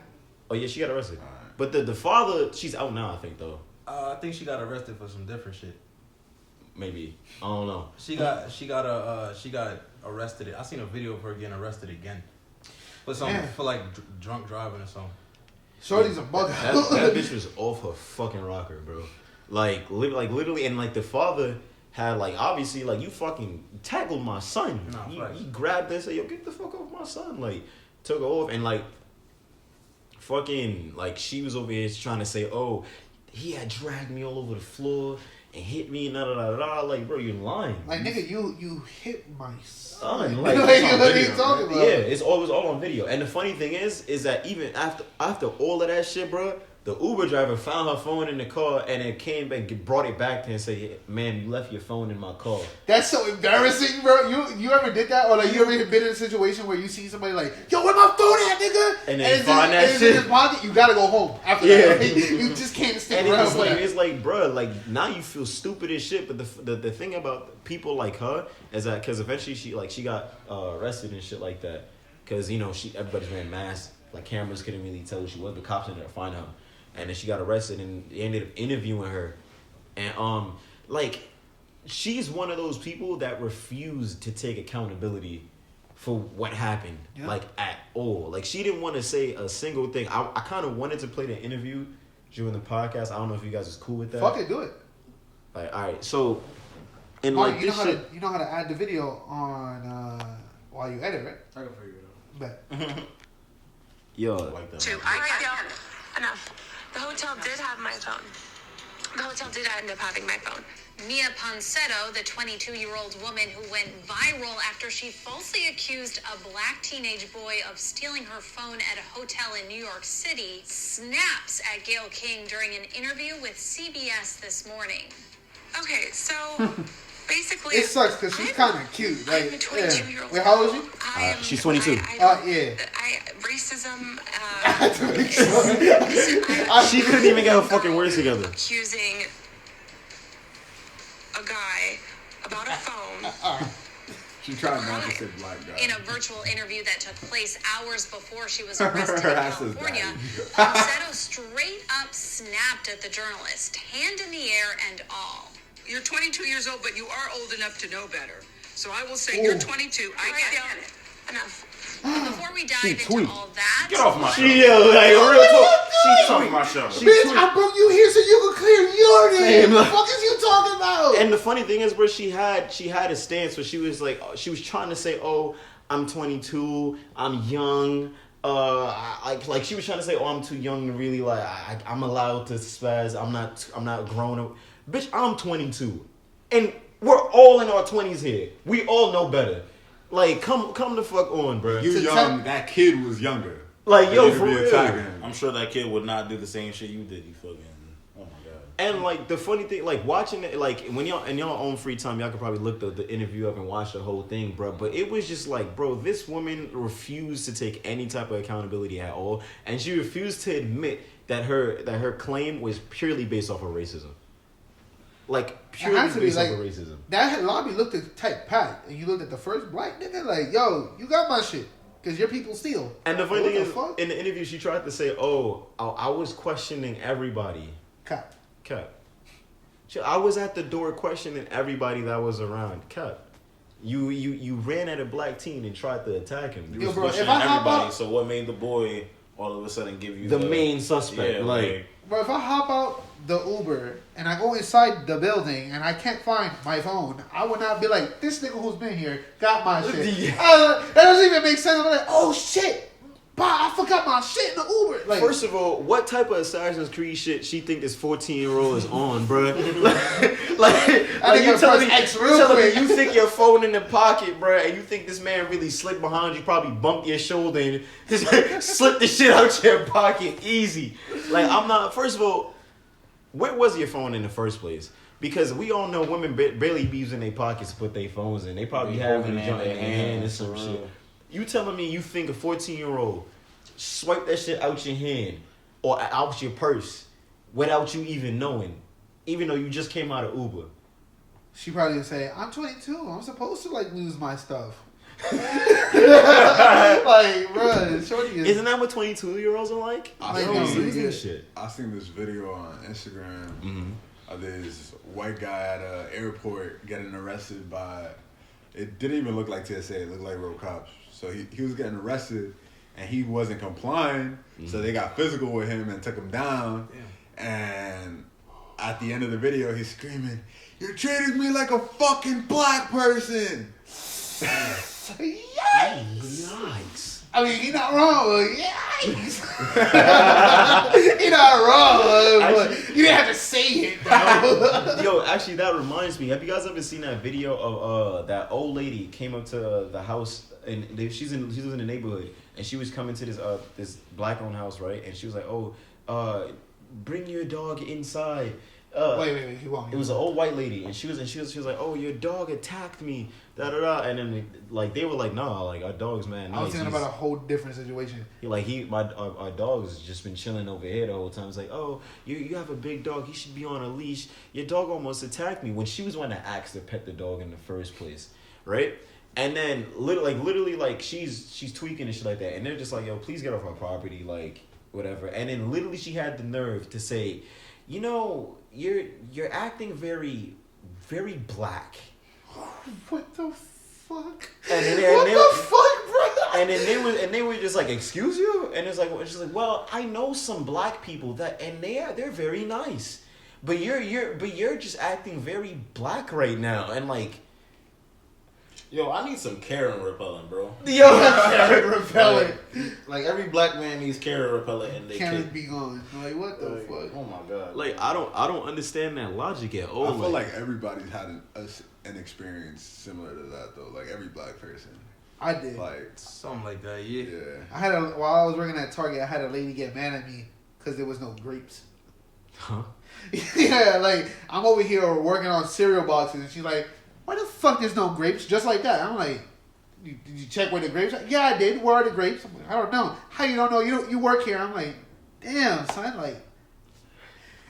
oh yeah, she got arrested. Alright. But the father, she's out now, I think though. I think she got arrested for some different shit. Maybe, I don't know. She got arrested. I seen a video of her getting arrested again. For some Yeah. for like drunk driving or something. Shorty's a bug. That bitch was off her fucking rocker, bro. Like literally, and like the father had like obviously like you fucking tackled my son. Nah, He grabbed her and said, "Yo, get the fuck off my son!" Like took her off and like fucking like she was over here trying to say, "Oh, he had dragged me all over the floor and hit me, da da da da." Like, bro, you're lying. Like, nigga, you hit my son. Son, Like, like, what it's on are you video, talking about? Yeah, it was all on video. And the funny thing is that even after all of that shit, bro, the Uber driver found her phone in the car and then came back, brought it back to her and said, "Yeah, "Ma'am, you left your phone in my car." That's so embarrassing, bro. You ever did that? Or like you ever been in a situation where you see somebody like, "Yo, where my phone at, nigga?" And then it's find in, that and it's shit. in his pocket. You gotta go home after Yeah. that. You just can't stick And around it's for like, that. bro, like now you feel stupid as shit. But the thing about people like her is that because eventually she got arrested and shit like that. Because everybody's wearing masks, like cameras couldn't really tell who she was, but cops ended up finding her. And then she got arrested and they ended up interviewing her. And like she's one of those people that refused to take accountability for what happened. Yeah. Like at all. Like she didn't want to say a single thing. I kind of wanted to play the interview during the podcast. I don't know if you guys is cool with that. Fuck it, do it. Like, all right, so and Oh, like you know this how shit. to add the video on while you edit, right? I can figure it out. Bet. Yo, Like that. All right, yo, enough. The hotel did have my phone. The hotel did end up having my phone. Mia Ponsetto, the 22-year-old woman who went viral after she falsely accused a black teenage boy of stealing her phone at a hotel in New York City, snaps at Gayle King during an interview with CBS this morning. Okay, so Basically, It sucks because she's kind of cute. Like, I'm a 22-year-old. Wait, how old is she? She's 22. Yeah. Racism. She couldn't even get her fucking words together. Accusing a guy about a phone. She tried not to say black guy. In a virtual interview that took place hours before she was arrested in Her ass is California, dying. Ponsetto straight up snapped at the journalist, hand in the air and all. You're 22 years old, but you are old enough to know better. So I will say you're 22. I get it. Enough. But before we dive into all that, Get off my show. Like real talk. Get off my show. Bitch, I brought you here so you could clear your name. What the fuck is you talking about? And the funny thing is, bro, she had a stance where she was like, she was trying to say, "Oh, I'm 22, I'm young." Like she was trying to say, "Oh, I'm too young to really like. I'm allowed to spaz. I'm not grown up." Bitch, I'm 22, and we're all in our 20s here. We all know better. Like, come the fuck on, bro. You young, that kid was younger. Like, yo, You for be real. attacking him. I'm sure that kid would not do the same shit you did. You fucking. Oh my god. And like the funny thing, like watching it, like when y'all in your own free time, y'all could probably look the interview up and watch the whole thing, bro. But it was just like, bro, this woman refused to take any type of accountability at all, and she refused to admit that her claim was purely based off of racism. Like purely has to be, based like, off of racism. That lobby looked at type packed, and you looked at the first black nigga like, yo, you got my shit, cause your people steal. And the funny What thing the is, fuck? in the interview, she tried to say, "Oh, I was questioning everybody." Cap. I was at the door questioning everybody that was around. Cap. You ran at a black teen and tried to attack him. You Yo, was bro, pushing if I hop everybody. out- So what made the boy all of a sudden give you The main suspect, Yeah, like- Bro, if I hop out the Uber and I go inside the building and I can't find my phone, I would not be like, this nigga who's been here got my shit. That doesn't even make sense. I'm like, oh shit, I forgot my shit in the Uber. Like, First of all, what type of Assassin's Creed shit she think this 14-year-old is on, bro? like you telling me, X real quick. you think your phone in the pocket, bro, and you think this man really slipped behind you, probably bumped your shoulder and just slipped the shit out your pocket easy. Like, I'm not. First of all, where was your phone in the first place? Because we all know women barely be using their pockets to put their phones in. They probably have it in their hand and some shit. You telling me you think a 14-year-old swipe that shit out your hand or out your purse without you even knowing, even though you just came out of Uber? she probably would say, I'm 22. I'm supposed to like lose my stuff. Like, bro, shorty is. Isn't that what 22-year-olds are like? I Like, seen no, this- losing shit. I seen this video on Instagram Mm-hmm. of this white guy at an airport getting arrested by. It didn't even look like TSA. It looked like real cops. So he was getting arrested, and he wasn't complying. So they got physical with him and took him down. And at the end of the video, he's screaming, "You're treating me like a fucking black person." Yikes. I mean, he not wrong, but yikes. He not wrong, but you didn't have to say it, though. Yo, actually, that reminds me. Have you guys ever seen that video of that old lady came up to the house and she was in the neighborhood and she was coming to this black-owned house, right? And she was like, "Oh, bring your dog inside." Wait, he won't. It was an old white lady, and she was like, "Oh, your dog attacked me." Da da da. And then they were like, "Nah, like our dog's man." I was nice. thinking about a whole different situation. Our dog's just been chilling over here the whole time. It's like, "Oh, you have a big dog. He should be on a leash. Your dog almost attacked me." When she was one that asked to pet the dog in the first place, right? And then literally she's tweaking and shit like that, and they're just like, "Yo, please get off our property," like whatever. And then literally she had the nerve to say, "You know, you're acting very, very black." What the fuck? And then What the fuck, bro? And then they were just like, "Excuse you?" And it's like, she's like, "Well, I know some black people that, and they're very nice, but you're just acting very black right now." And like, Yo, I need some Karen repellent, bro. yo, Karen repellent. Like every black man needs Karen repellent and they Karen kid. be gone. Like, what the fuck? Oh my god. like I don't understand that logic at all. I feel like everybody's had an experience similar to that though. Like every black person. I did. Like Something like that, yeah. yeah. While I was working at Target, I had a lady get mad at me because there was no grapes. Huh? Yeah, like I'm over here working on cereal boxes, and she's like, fuck, there's no grapes. Just like that. I'm like, did you check where the grapes are? Yeah, I did. Where are the grapes? I'm like, I don't know. How you don't know? You work here. I'm like, damn, son. Like,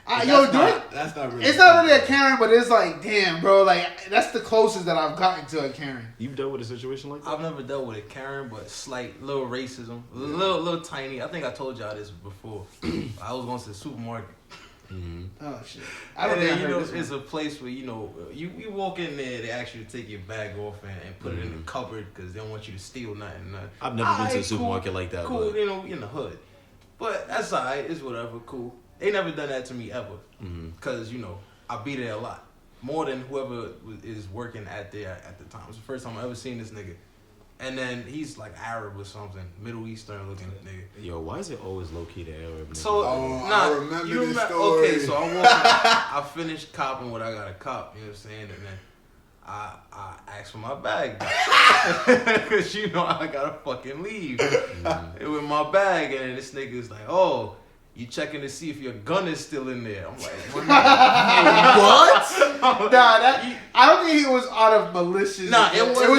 that's not really. It's not really a Karen, but it's like, damn, bro. Like, that's the closest that I've gotten to a Karen. You've dealt with a situation like that? I've never dealt with a Karen, but slight little racism, little tiny. I think I told y'all this before. I was going to the supermarket. Mm-hmm. Oh shit! I don't think I heard this it's a place where you walk in there, they ask you to take your bag off and put it in the cupboard because they don't want you to steal nothing. I've never been to a supermarket like that. Cool, but... in the hood, but that's alright. It's whatever. Cool. They never done that to me ever, because I be there a lot, more than whoever is working at there at the time. It's the first time I ever seen this nigga. And then he's like Arab or something, Middle Eastern looking nigga. Yo, why is it always low key the Arab nigga? So, I remember this story. Okay, so I finished copping what I got to cop, you know what I'm saying? And then I asked for my bag back. Because I got to fucking leave with my bag. And this nigga's like, oh, you checking to see if your gun is still in there. I'm like, what? I don't think he was out of malicious. Nah, it was bro,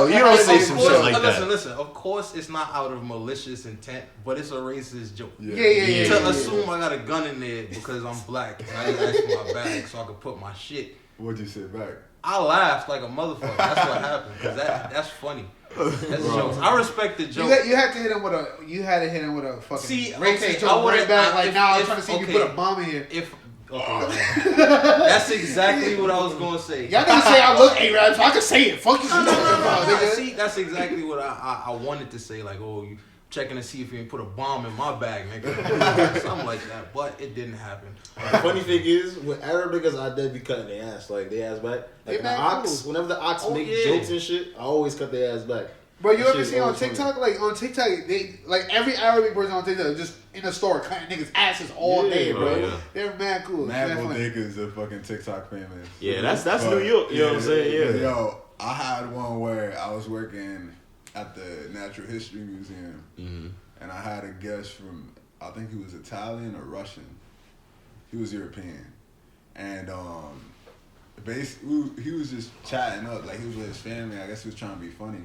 you don't say some shit like that. Listen, of course it's not out of malicious intent, but it's a racist joke. Yeah. To assume I got a gun in there because I'm black and I didn't ask for my bag so I could put my shit. What'd you say back? I laughed like a motherfucker. That's what happened. Because that's funny. That's jokes. I respect the joke. You had to hit him with a. You had to hit him with a fucking racist joke. I would back like now. I'm trying to see if you put a bomb in here. That's exactly what I was gonna say. Y'all niggas say I look Arab, so I can say it. Fuck you. No. See, that's exactly what I wanted to say. Like, oh, you checking to see if you put a bomb in my bag, nigga. Something like that. But it didn't happen. The funny thing is, with Arab niggas, I did be cutting their ass. Like, they ass back. Like, the ox, whenever the ox make jokes and shit, I always cut their ass back. Bro, you ever see on TikTok? Funny. Like, on TikTok, they every Arabic person on TikTok just in the store cutting niggas' asses all day, bro. Yeah. They're mad cool. Mad niggas are fucking TikTok famous. Yeah, that's New York. You know what I'm saying? Yeah. Yo, I had one where I was working at the Natural History Museum, and I had a guest from, I think he was Italian or Russian. He was European, and basically he was just chatting up, like he was with his family. I guess he was trying to be funny,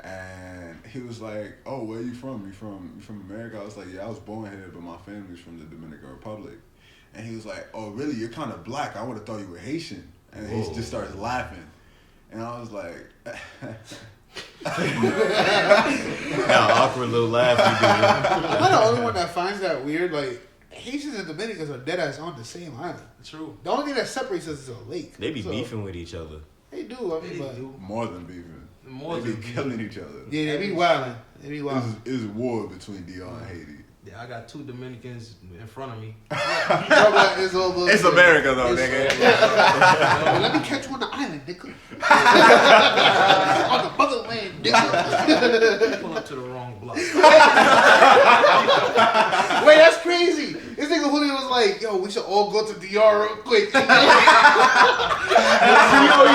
and he was like, "Oh, where you from? You from America?" I was like, "Yeah, I was born here, but my family's from the Dominican Republic." And he was like, "Oh, really? You're kind of black. I would have thought you were Haitian." And he just starts laughing, and I was like. Awkward little laugh you do. Am I the only one that finds that weird? Like, Haitians and Dominicans are dead ass on the same island. True. The only thing that separates us is a lake. They be beefing with each other. They do. I mean, but more than beefing. They be killing each other. Yeah, they be wilding. It's war between DR and Haiti. Yeah, I got two Dominicans in front of me. It's America though, nigga. Let me catch you on the island, nigga. On the motherland, nigga. Pull up to the wrong block. Wait, that's crazy. This nigga Julio was like, "Yo, we should all go to DR real quick." You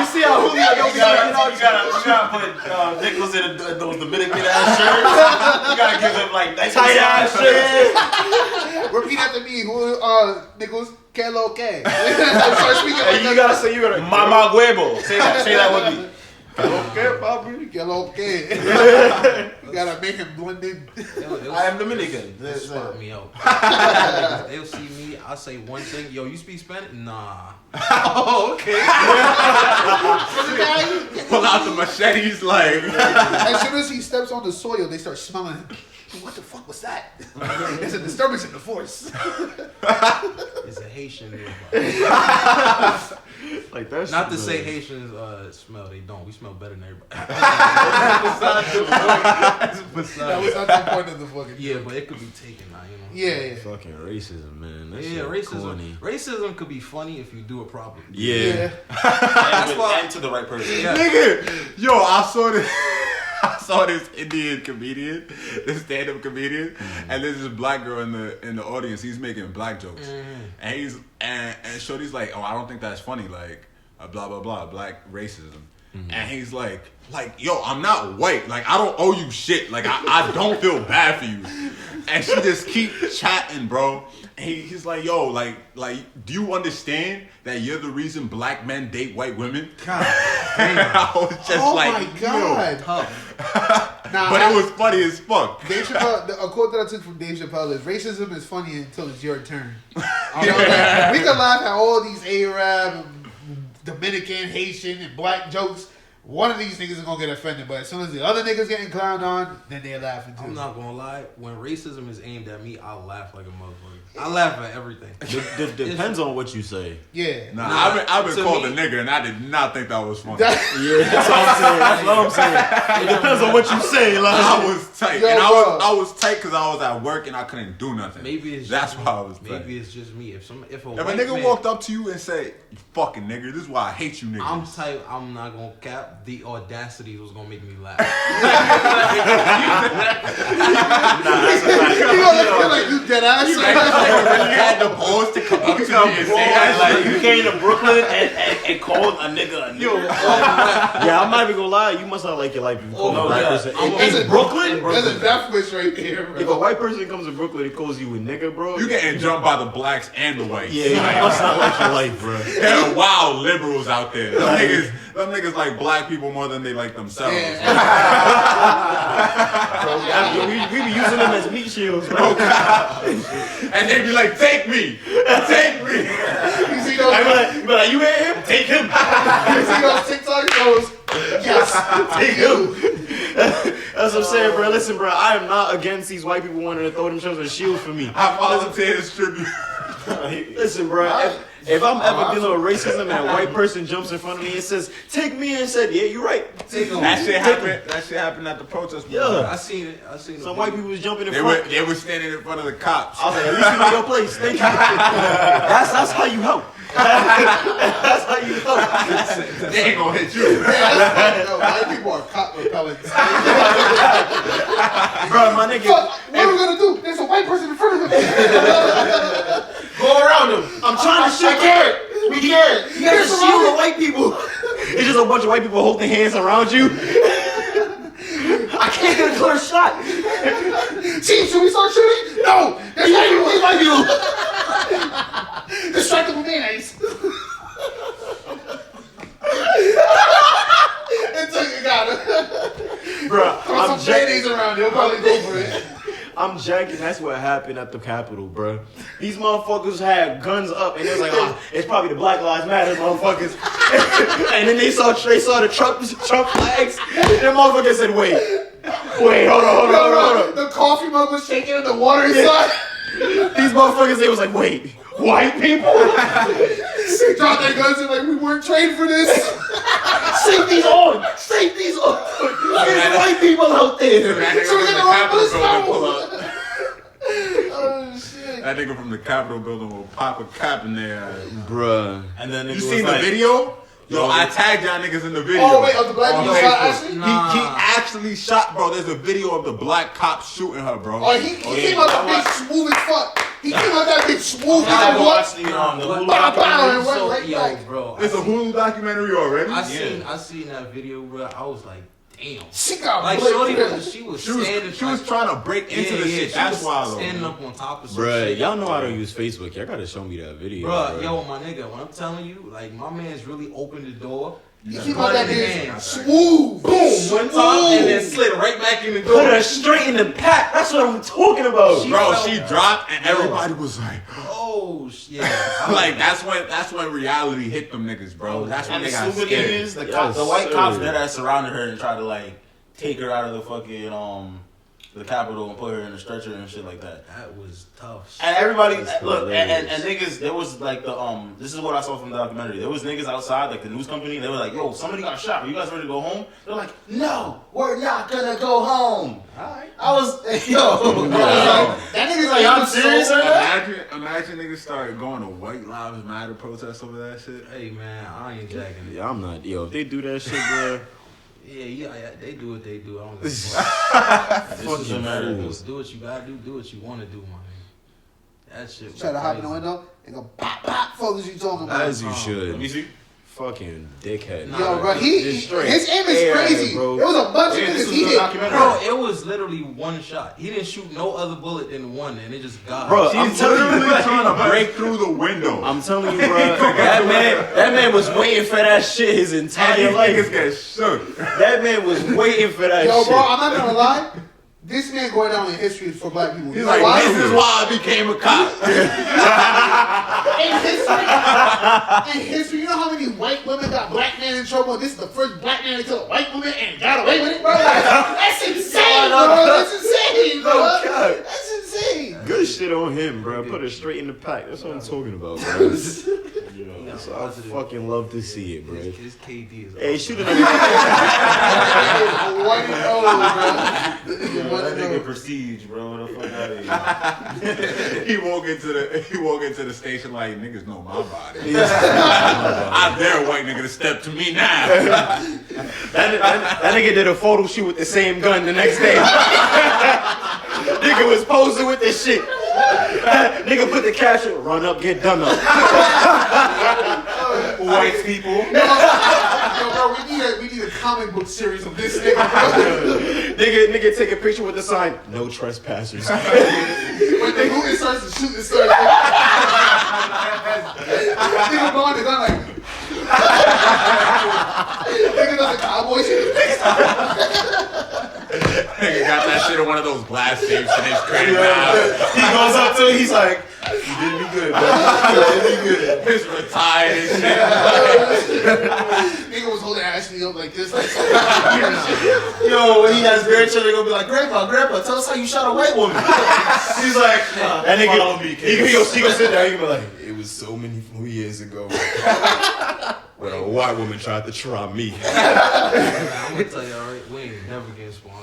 see how Julio? You gotta put Nicholas in those Dominican ass shirts. You gotta give him like tight ass shirts. Repeat after me, Nicholas. Que lo que? Start speaking like you gotta say Mama huevo. Say that with me. Que lo que, papi? Que lo que? You gotta make him blend in. I am Dominican. They'll spot me out. They'll see me. I'll say one thing. Yo, you speak Spanish? Nah. Oh, okay. Pull out the machetes like. As soon as he steps on the soil, they start smelling him. What the fuck was that? There's a disturbance in the force. It's a Haitian nearby. Like that's not to say Haitians smell. They don't. We smell better than everybody. That was not the point of the fucking. Yeah, but it could be taken now. Yeah. Fucking racism, man. That racism. Corny. Racism could be funny if you do it properly. Yeah. And to the right person. Yeah. Nigga, yo, I saw this Indian comedian, this stand-up comedian, and there's this black girl in the audience. He's making black jokes, and and Shorty's like, "Oh, I don't think that's funny. Like, blah blah blah, black racism." and he's like, yo, I'm not white. Like, I don't owe you shit. Like, I don't feel bad for you. And she just keep chatting, bro. And he's like, yo, like, do you understand that you're the reason black men date white women? God I was just my God. But it was funny as fuck. Dave Chappelle, a quote that I took from Dave Chappelle is, racism is funny until it's your turn. You know, like, we can laugh at all these Arab, Dominican, Haitian, and black jokes. One of these niggas is gonna get offended, but as soon as the other niggas getting clowned on, then they're laughing too. I'm not gonna lie. When racism is aimed at me, I laugh like a motherfucker. I laugh at everything. Depends on what you say. Yeah. Nah, I've been called a nigger, and I did not think that was funny. Yeah, that's what I'm saying. That's what I'm saying. It depends on what you say. Like, I was tight, Yo, and bro. I was tight because I was at work and I couldn't do nothing. Maybe it's that's just why me. I was tight. Maybe it's just me. If a If a white nigga man, walked up to you and said, "You fucking nigger," this is why I hate you, niggas. I'm tight. I'm not gonna cap. The audacity was gonna make me laugh. You gonna look at me like you dead ass. You really had the balls to come up to me and say that. Like you came to Brooklyn and called a nigga a nigga. yeah, I'm not even gonna lie. You must not like your life. If you call a black person. In Brooklyn? That's a death wish right there, bro. If a white person comes to Brooklyn and calls you a nigga, bro, You getting jumped by the blacks and the whites. yeah, you must not like your life, bro. There are wild liberals out there. Them niggas like black people more than they like themselves. We be using them as meat shields, bro. And they be like, take me. Take me. You see those? You be like, you ain't him? Take him. You see those TikTok shows? Yes, take you. That's what I'm saying, bro. Listen, bro, I am not against these white people wanting to throw themselves a shield for me. I volunteer this tribute. Listen, bro, if I'm ever dealing with racism and a white person jumps in front of me and says, take me, and said, yeah, you're right. Take him. That shit happened at the protest. Yeah. I seen it. Some white people was jumping in They front. were standing in front of the cops. I was like, at least you know your place. Thank you. That's how you help. That's how you help. They ain't gonna hit you. No, white people are cop repellents. Bro, my nigga. Fuck, what are we gonna do? There's a white person in front of him. Go around him. I'm trying to shoot. We can't. You got to shield the white people. It's just a bunch of white people holding hands around you. I can't get a clear shot. Chief, should we start shooting? No! There's white people! Distract them with mayonnaise. It got it. Bro, Throw some mayonnaise around, they'll probably go for it. I'm jacking. That's what happened at the Capitol, bro. These motherfuckers had guns up, and they was like, "Oh, it's probably the Black Lives Matter motherfuckers." And then they saw the Trump flags, and the motherfuckers said, "Wait, hold on." The coffee mug was shaking and the water inside. These motherfuckers, they was like, "Wait, white people?" They dropped their guns and like, we weren't trained for this. Safety's on. There's white people out there. So we're gonna run this pull now. up. Oh shit. That nigga from the Capitol building will pop a cap in there. Bruh. And then You seen the video? Yo, I tagged y'all niggas in the video. Oh wait, of the black people shot Ashley? He actually shot, bro. There's a video of the black cop shooting her, bro. Oh, he came out that bitch smooth as fuck. He came out that bitch smooth as I fuck. watched the Hulu Bow, bow, and documentary. went right back. bro. It's a Hulu documentary already. I seen that video, bro. I was like, damn. She got Like blicked. shorty was standing. She was trying to break into the shit. That's why, though. Standing up on top of some Bruh, shit. y'all know I don't use Facebook. Y'all gotta show me that video. Bruh, yo, my nigga, when I'm telling you, like, my man's really opened the door. He came out that bitch hand. smooth. Boom, one time, and then slid right back in the door. Put her straight in the pack. That's what I'm talking about. She dropped and everybody was like, oh, shit. like that's when reality hit them niggas, bro. That's when And they the got stupid scared. thing is, the Yes, white cops sir. that surrounded her and tried to like take her out of the fucking the Capitol and put her in a stretcher and shit like that. That was tough. And everybody, That's look, and hilarious. niggas, there was like this is what I saw from the documentary. There was niggas outside, like the news company, they were like, yo, somebody got shot. Are you guys ready to go home? They're like, no, we're not gonna go home. Alright. I was, that nigga's like, I'm serious right now? Imagine niggas started going to White Lives Matter protests over that shit. Hey, man, I ain't jacking it. Yeah, I'm not. Yo, if they do that shit, bro. Yeah, they do what they do. I don't give a This fuck. is America. Do what you gotta do. Do what you want to do, my nigga. That shit. Try to hop in the window and go pop, pop. Fuck is you talking about? As you Let me should. see. fucking dickhead. Yo, bro, his aim is air, crazy. bro. There was a bunch of niggas he hit. Bro, it was literally one shot. He didn't shoot no other bullet than one, and it just got. Bro, She's I'm telling you, literally trying to break through the window. I'm telling you, bro. that man was waiting for that shit his entire life. Niggas get shook. That man was waiting for that Yo, shit. bro, I'm not gonna lie. This man going down in history for black people. He's like, this is why I became a cop. In history, you know how many white women got black men in trouble? This is the first black man to kill a white woman and got away with it, bro. That's insane, bro. That's insane, bro. That's insane. Good shit on him, bro. Put it straight in the pack. That's what I'm talking about, bro. That's I fucking love to see it, bro. His KD is. Hey, shoot it. 1-0, bro. That nigga prestige, bro. What the fuck out of here? He walk into the station like niggas know my body. I dare a white nigga to step to me now. That nigga did a photo shoot with the same gun the next day. Nigga was posing with this shit. Nigga put the caption, "Run up, get done up." White people. Yo, bro, we need a comic book series of this nigga, bro. Nigga take a picture with the sign, "No trespassers." When the movie starts to shoot, it starts. Nigga blowing the gun like. Nigga does a cowboy shit. Nigga got that shit in one of those glass safes in his crib now. He goes up to it, he's like, "You did me good, bro. You did me good." He's retired and shit. Nigga was holding Ashley up like this. Like, Yo, when he has grandchildren, they're gonna be like, Grandpa, tell us how you shot a white woman. He's like, That nigga, follow me, he gonna sit down, he gonna be like, "It was so many years ago when a white woman tried to try me." I'm gonna tell y'all right, we ain't never getting sponsored.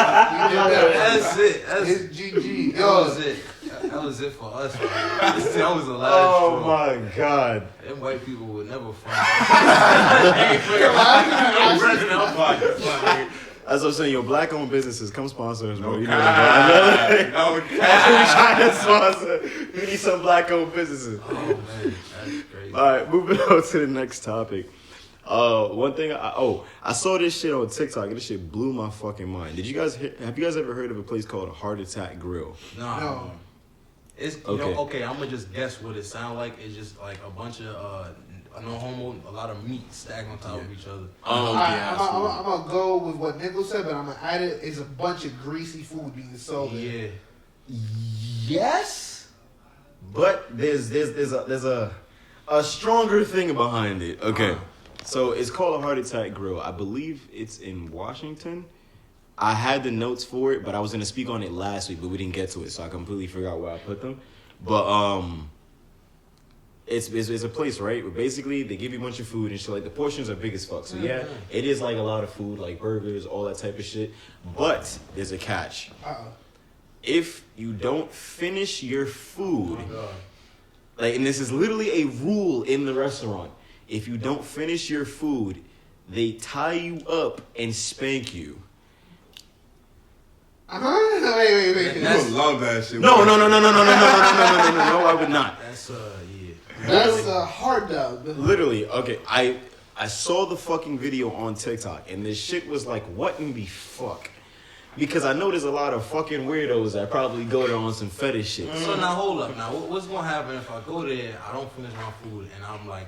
That's it. it's GG. That was it. That was it for us, man. That was the last Oh straw. my god. Them white people would never find us. That's what I'm saying. Yo, black-owned businesses, come sponsor us, bro. No You know cap. what No I'm cap. trying to sponsor. We need some black-owned businesses. Oh man, that's crazy. All right, moving on to the next topic. One thing I saw this shit on TikTok and this shit blew my fucking mind. Have you guys ever heard of a place called Heart Attack Grill? No. It's Okay. okay. I'm gonna just guess what it sounds like. It's just like a bunch of no homo, a lot of meat stacked on top of each other. Oh yeah. I'm gonna go with what Nichols said, but I'm gonna add it. It's a bunch of greasy food being sold. Yeah. Yes, but there's a stronger thing behind it. Okay, so it's called a Heart Attack Grill. I believe it's in Washington. I had the notes for it, but I was gonna speak on it last week, but we didn't get to it, so I completely forgot where I put them. But it's a place, right? Where basically they give you a bunch of food and shit. Like the portions are big as fuck. So yeah, it is like a lot of food, like burgers, all that type of shit. But there's a catch. If you don't finish your food, like, and this is literally a rule in the restaurant. If you don't finish your food, they tie you up and spank you. Wait. You would love that shit. No, I would not. That's yeah. That's a hard dub. Literally, okay, I saw the fucking video on TikTok and this shit was like, what in the fuck? Because I know there's a lot of fucking weirdos that probably go there on some fetish shit. So now hold up. Now what's gonna happen if I go there, I don't finish my food, and I'm like,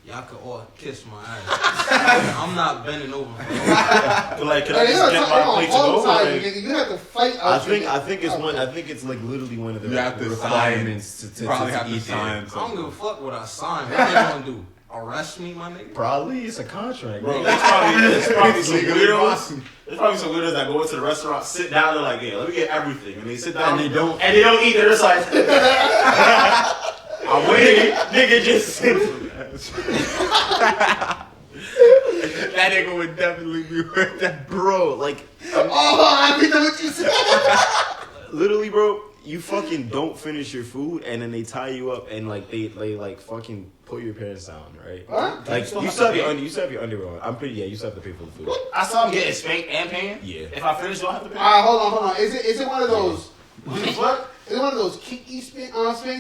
y'all could all kiss my ass. I'm not bending over. Like, can I just get my plate to go? Like, You have to fight I out. think it's like literally one of the You have to requirements sign. to Probably have to eat there. sign I don't something. give a fuck what I sign. What they gonna do? Arrest me, my nigga? Probably it's a contract, bro, bro. there's probably some Legally weirdos. possible. There's probably some weirdos that go into the restaurant, sit down, they're like, yeah, let me get everything, and they sit down And they don't. eat. They're just like, I'm waiting. Nigga just That nigga would definitely be with that. bro, like I know what you said. literally, bro. You fucking don't finish your food and then they tie you up and like they like fucking pull your pants down, right? What? Like you still have your underwear on. I'm pretty you still have to pay for the food. I saw him getting spanked and paying. Yeah. If I finish, do I have to pay? Alright, hold on. Is it one of those? What? Is it one of those kinky spanks,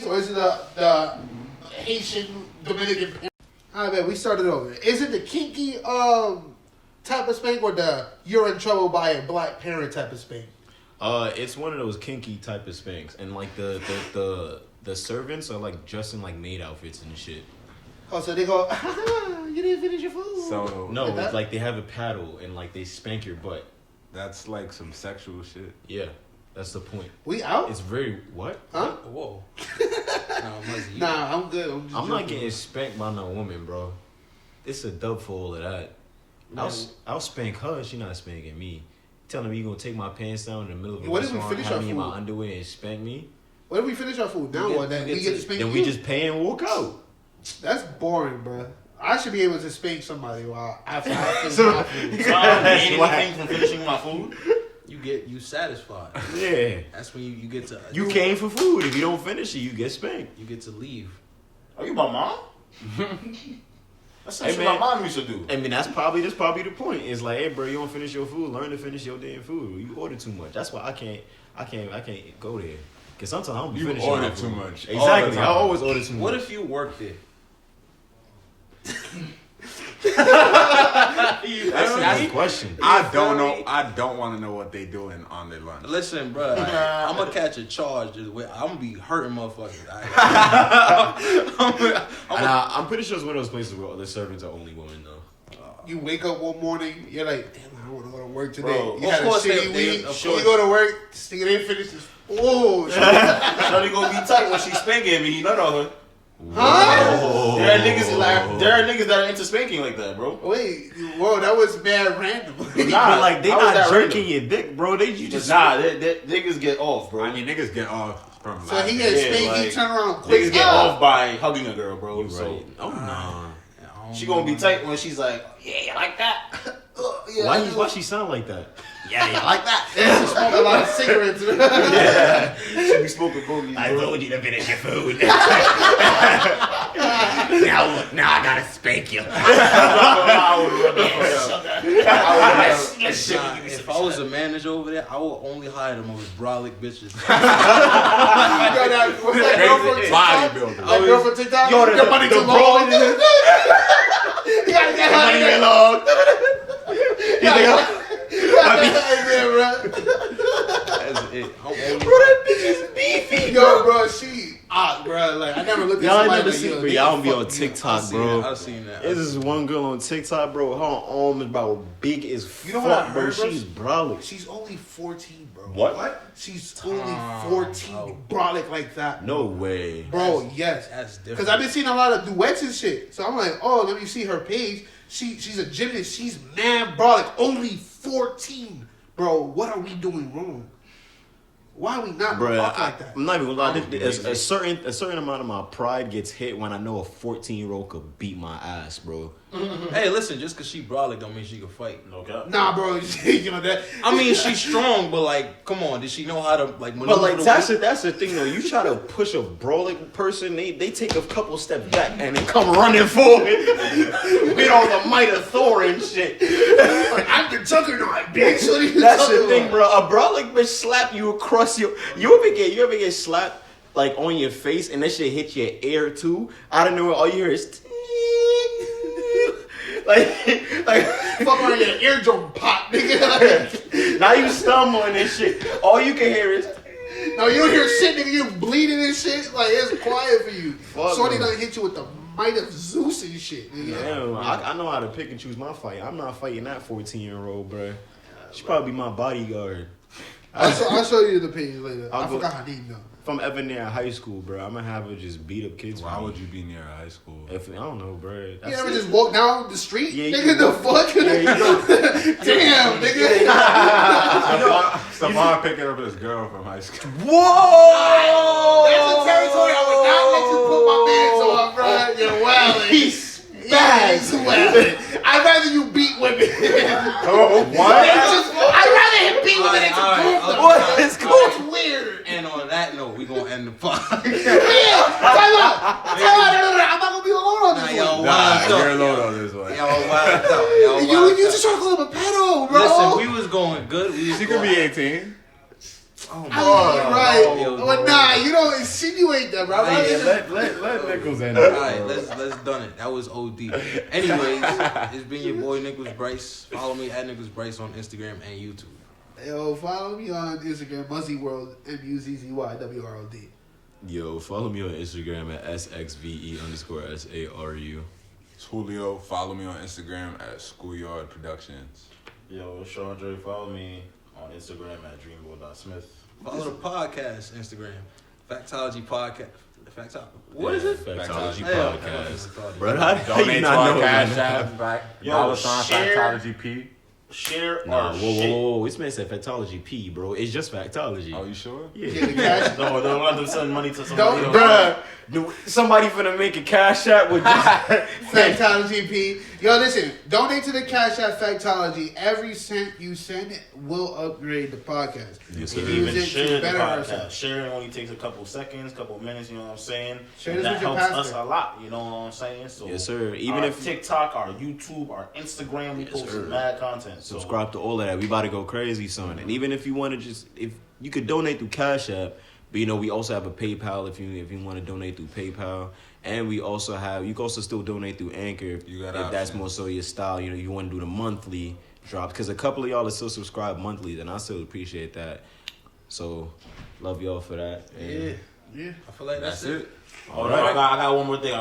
or is it the Haitian Dominican? I bet we started over. Is it the kinky type of spank or the you're in trouble by a black parent type of spank? It's one of those kinky type of spanks, and like the servants are like dressed in like maid outfits and shit. Oh, so they go, you didn't finish your food. So No, it's like they have a paddle and like they spank your butt. that's like some sexual shit. Yeah, that's the point. We out? It's very what? Huh? Whoa. Nah, I'm good. I'm not getting spanked by no woman, bro. It's a dub for all of that. I'll spank her. She not spanking me. Telling me you gonna take my pants down in the middle of the What if we restaurant, finish have our me in my food? underwear and spank me? What if we finish our food? Now what? Then we get to spank Then you? we just pay and walk out. That's boring, bro. I should be able to spank somebody while after I finish So, my food. so I don't gain anything from finishing my food. You satisfied. Yeah. That's when you get to You came for food. If you don't finish it, you get spanked. you get to leave. Are you my mom? That's some Hey, shit man. my mom used to do. I mean, that's probably the point. It's like, hey, bro, you don't finish your food. Learn to finish your damn food. You order too much. That's why I can't go there. Cause sometimes I don't be You finishing my order food. too much. Exactly. All the I time. always order too much. What if you work there? That's the question. I don't know. I don't want to know what they doing on their lunch. Listen, bro, I'm gonna catch a charge. I'm gonna be hurting motherfuckers. I'm pretty sure it's one of those places where the servants are only women though. You wake up one morning, you're like, damn, I don't want to go to work today. Bro, you of had a course shitty they- week. of You course. go to work, this nigga didn't finish this. Oh, shit. Shawty gonna be tight when she spanking me. You know her. Huh? There are niggas that are into spanking like that, bro. Wait, whoa, that was mad random. Nah, But like they how was not that jerking random? your dick, bro. You just Niggas get off, bro. I mean, niggas get off from. So he laughing. had Yeah, spanked, he like, turned around quick. Niggas get Ah! off by hugging a girl, bro. You So right. Oh no. she gonna be tight when she's like, yeah, you like that? Why she sound like that? Yeah, yeah, like that. She smoked a lot of cigarettes. Yeah. She be smoking boogies, I bro. told you to finish your food. now I gotta spank you. If I was a manager over there, I would only hire the most brolic bitches. What's that girl from TikTok? Bodybuilder. That girl from TikTok? Yo, Your money too long. You gotta get Money money went long. That's it. I'm only That bitch is beefy. Yo, bro, she bro. Like I never looked at Y'all somebody never like, seen, yo, but they y'all don't be fuck on me up. TikTok, bro. I've seen that. There's this one girl on TikTok, bro. Her arm is about big as You know what I fuck, bro. heard, bro? She's brolic. She's only 14, bro. What? She's only 14, brolic like that. No way. Bro, yes. That's different. Because I've been seeing a lot of duets and shit. So I'm like, oh, let me see her page. She's a gymnast. She's mad brolic. Only 14. Bro, what are we doing wrong? Why are we not Bro, talk like that? I'm not even gonna lie. A certain amount of my pride gets hit when I know a 14-year-old could beat my ass, bro. Hey, listen, just because she brolic don't mean she can fight. No cap. Nah, bro. You know that. I mean, she's strong, but like, come on, did she know how to like maneuver? But like the that's weight? the thing though. You try to push a brolic person, they take a couple steps back and then come running forward with all the might of Thor and shit. Like, I'm the juggernaut, bitch. What are you That's talking the thing, about? bro. A brolic bitch slap you across your. You ever get slapped like on your face and that shit hit your ear too? Out of nowhere, all you hear is. like. Fuck around your eardrum pop, nigga. Now you stumbling and shit. All you can hear is. No, you don't hear shit, nigga. You bleeding and shit. Like, it's quiet for you. Fuck Shorty no. done hit you with the might of Zeus and shit, nigga. Damn, I know how to pick and choose my fight. I'm not fighting that 14-year-old, bro. She probably my bodyguard. I'll show you the page later. I'll I go- forgot her name, though. If I'm ever near high school, bro, I'm gonna have her just beat up kids. Why for me. would you be near high school? If I don't know, bro. You That's ever it. just walk down the street? Yeah, you nigga, the fuck? Yeah, you know. Damn, nigga. Stefon picking up his girl from high school. Whoa! That's a territory I would not let you put my man's on, bro. You're wildin'. He's Yeah, he's wildin'. I'd rather you beat women. Oh, what? I'd rather him beat women than to Alright, prove them. What is That's going? weird. And on that note, we gonna end the pod. Yeah, time out. No. I'm not gonna be alone on Nah, this y'all one. wild Nah, you're up. alone on this one. Y'all wild up. Y'all You wild just up. trying to call him a pedo, bro. Listen, we was going good. We was She could going- be 18. Oh Right. Yo, But nah, you don't insinuate that, bro. Let Nichols in. All right, let's done it. That was OD. Anyways, it's been your boy Nicholas Bryce. Follow me at Nicholas Bryce on Instagram and YouTube. Yo, follow me on Instagram, Muzzy World, MUZZYWRLD. Yo, follow me on Instagram at SXVE_SARU. It's Julio. Follow me on Instagram at Schoolyard Productions. Yo, it's Chandre. Follow me on Instagram at dreamboy.smith. Follow the podcast Instagram, Factology Podcast. What is it? Factology Yeah. Podcast. Bro, how you Donate to not our know Cash that? App. Yo, $sign share- Factology P. Share Nah, our whoa, shit. whoa. This man said Factology P, bro. It's just Factology. Oh, you sure? Yeah. Get the cash. No, don't let them send money to somebody Don't, else. bruh. Somebody finna make a cash app with just Factology P. Yo, listen. Donate to the Cash App Factology. Every cent you send will upgrade the podcast. Yes, You sir. can Use even it to share the better podcast. ourselves. Sharing only takes a couple seconds, couple minutes, you know what I'm saying? Share And this that with your helps pastor. us a lot, you know what I'm saying? So Yes, sir. Even our if TikTok, our YouTube, our Instagram, we Yes, post sir. mad content. So subscribe to all of that. We about to go crazy soon. And even if you want to if you could donate through Cash App, but we also have a PayPal if you want to donate through PayPal. And we also you can also still donate through Anchor if that's options. more so your style. You want to do the monthly drops because a couple of y'all are still subscribed monthly, and I still appreciate that. So love y'all for that. And Yeah. I feel like that's it. Oh, no, I got one more thing.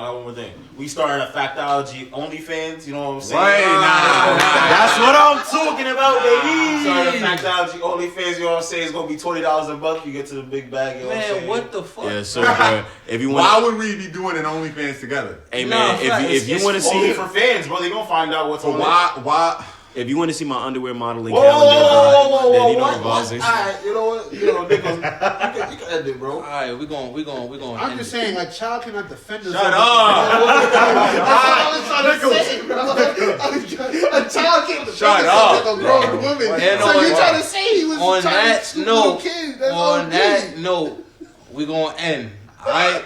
We starting a Factology OnlyFans, you know what I'm saying? Right, nah. that's what I'm talking about, baby. Starting a Factology OnlyFans, you know what I'm saying? It's gonna be $20 a month. You get to the big bag, you know what I'm Man, saying? what the fuck? Yeah, sir. Bro. If you Why want, would we be doing an OnlyFans together? hey Nah, man, fact, if you want to only see for fans, bro, they gonna find out what's So on it. why? if you want to see my underwear modeling Whoa, calendar, whoa, then you know what? the buzzing. Alright, you know what? Nicholas, you can end it, bro. All right, we going. I'm just saying, a child cannot defend Shut herself. up. I was trying to say, bro. A child can't defend Shut herself up. like a grown woman. And So on you that- trying to say he was On trying that to scoop little note, kids? That's on OD. that note, we gonna end. All right.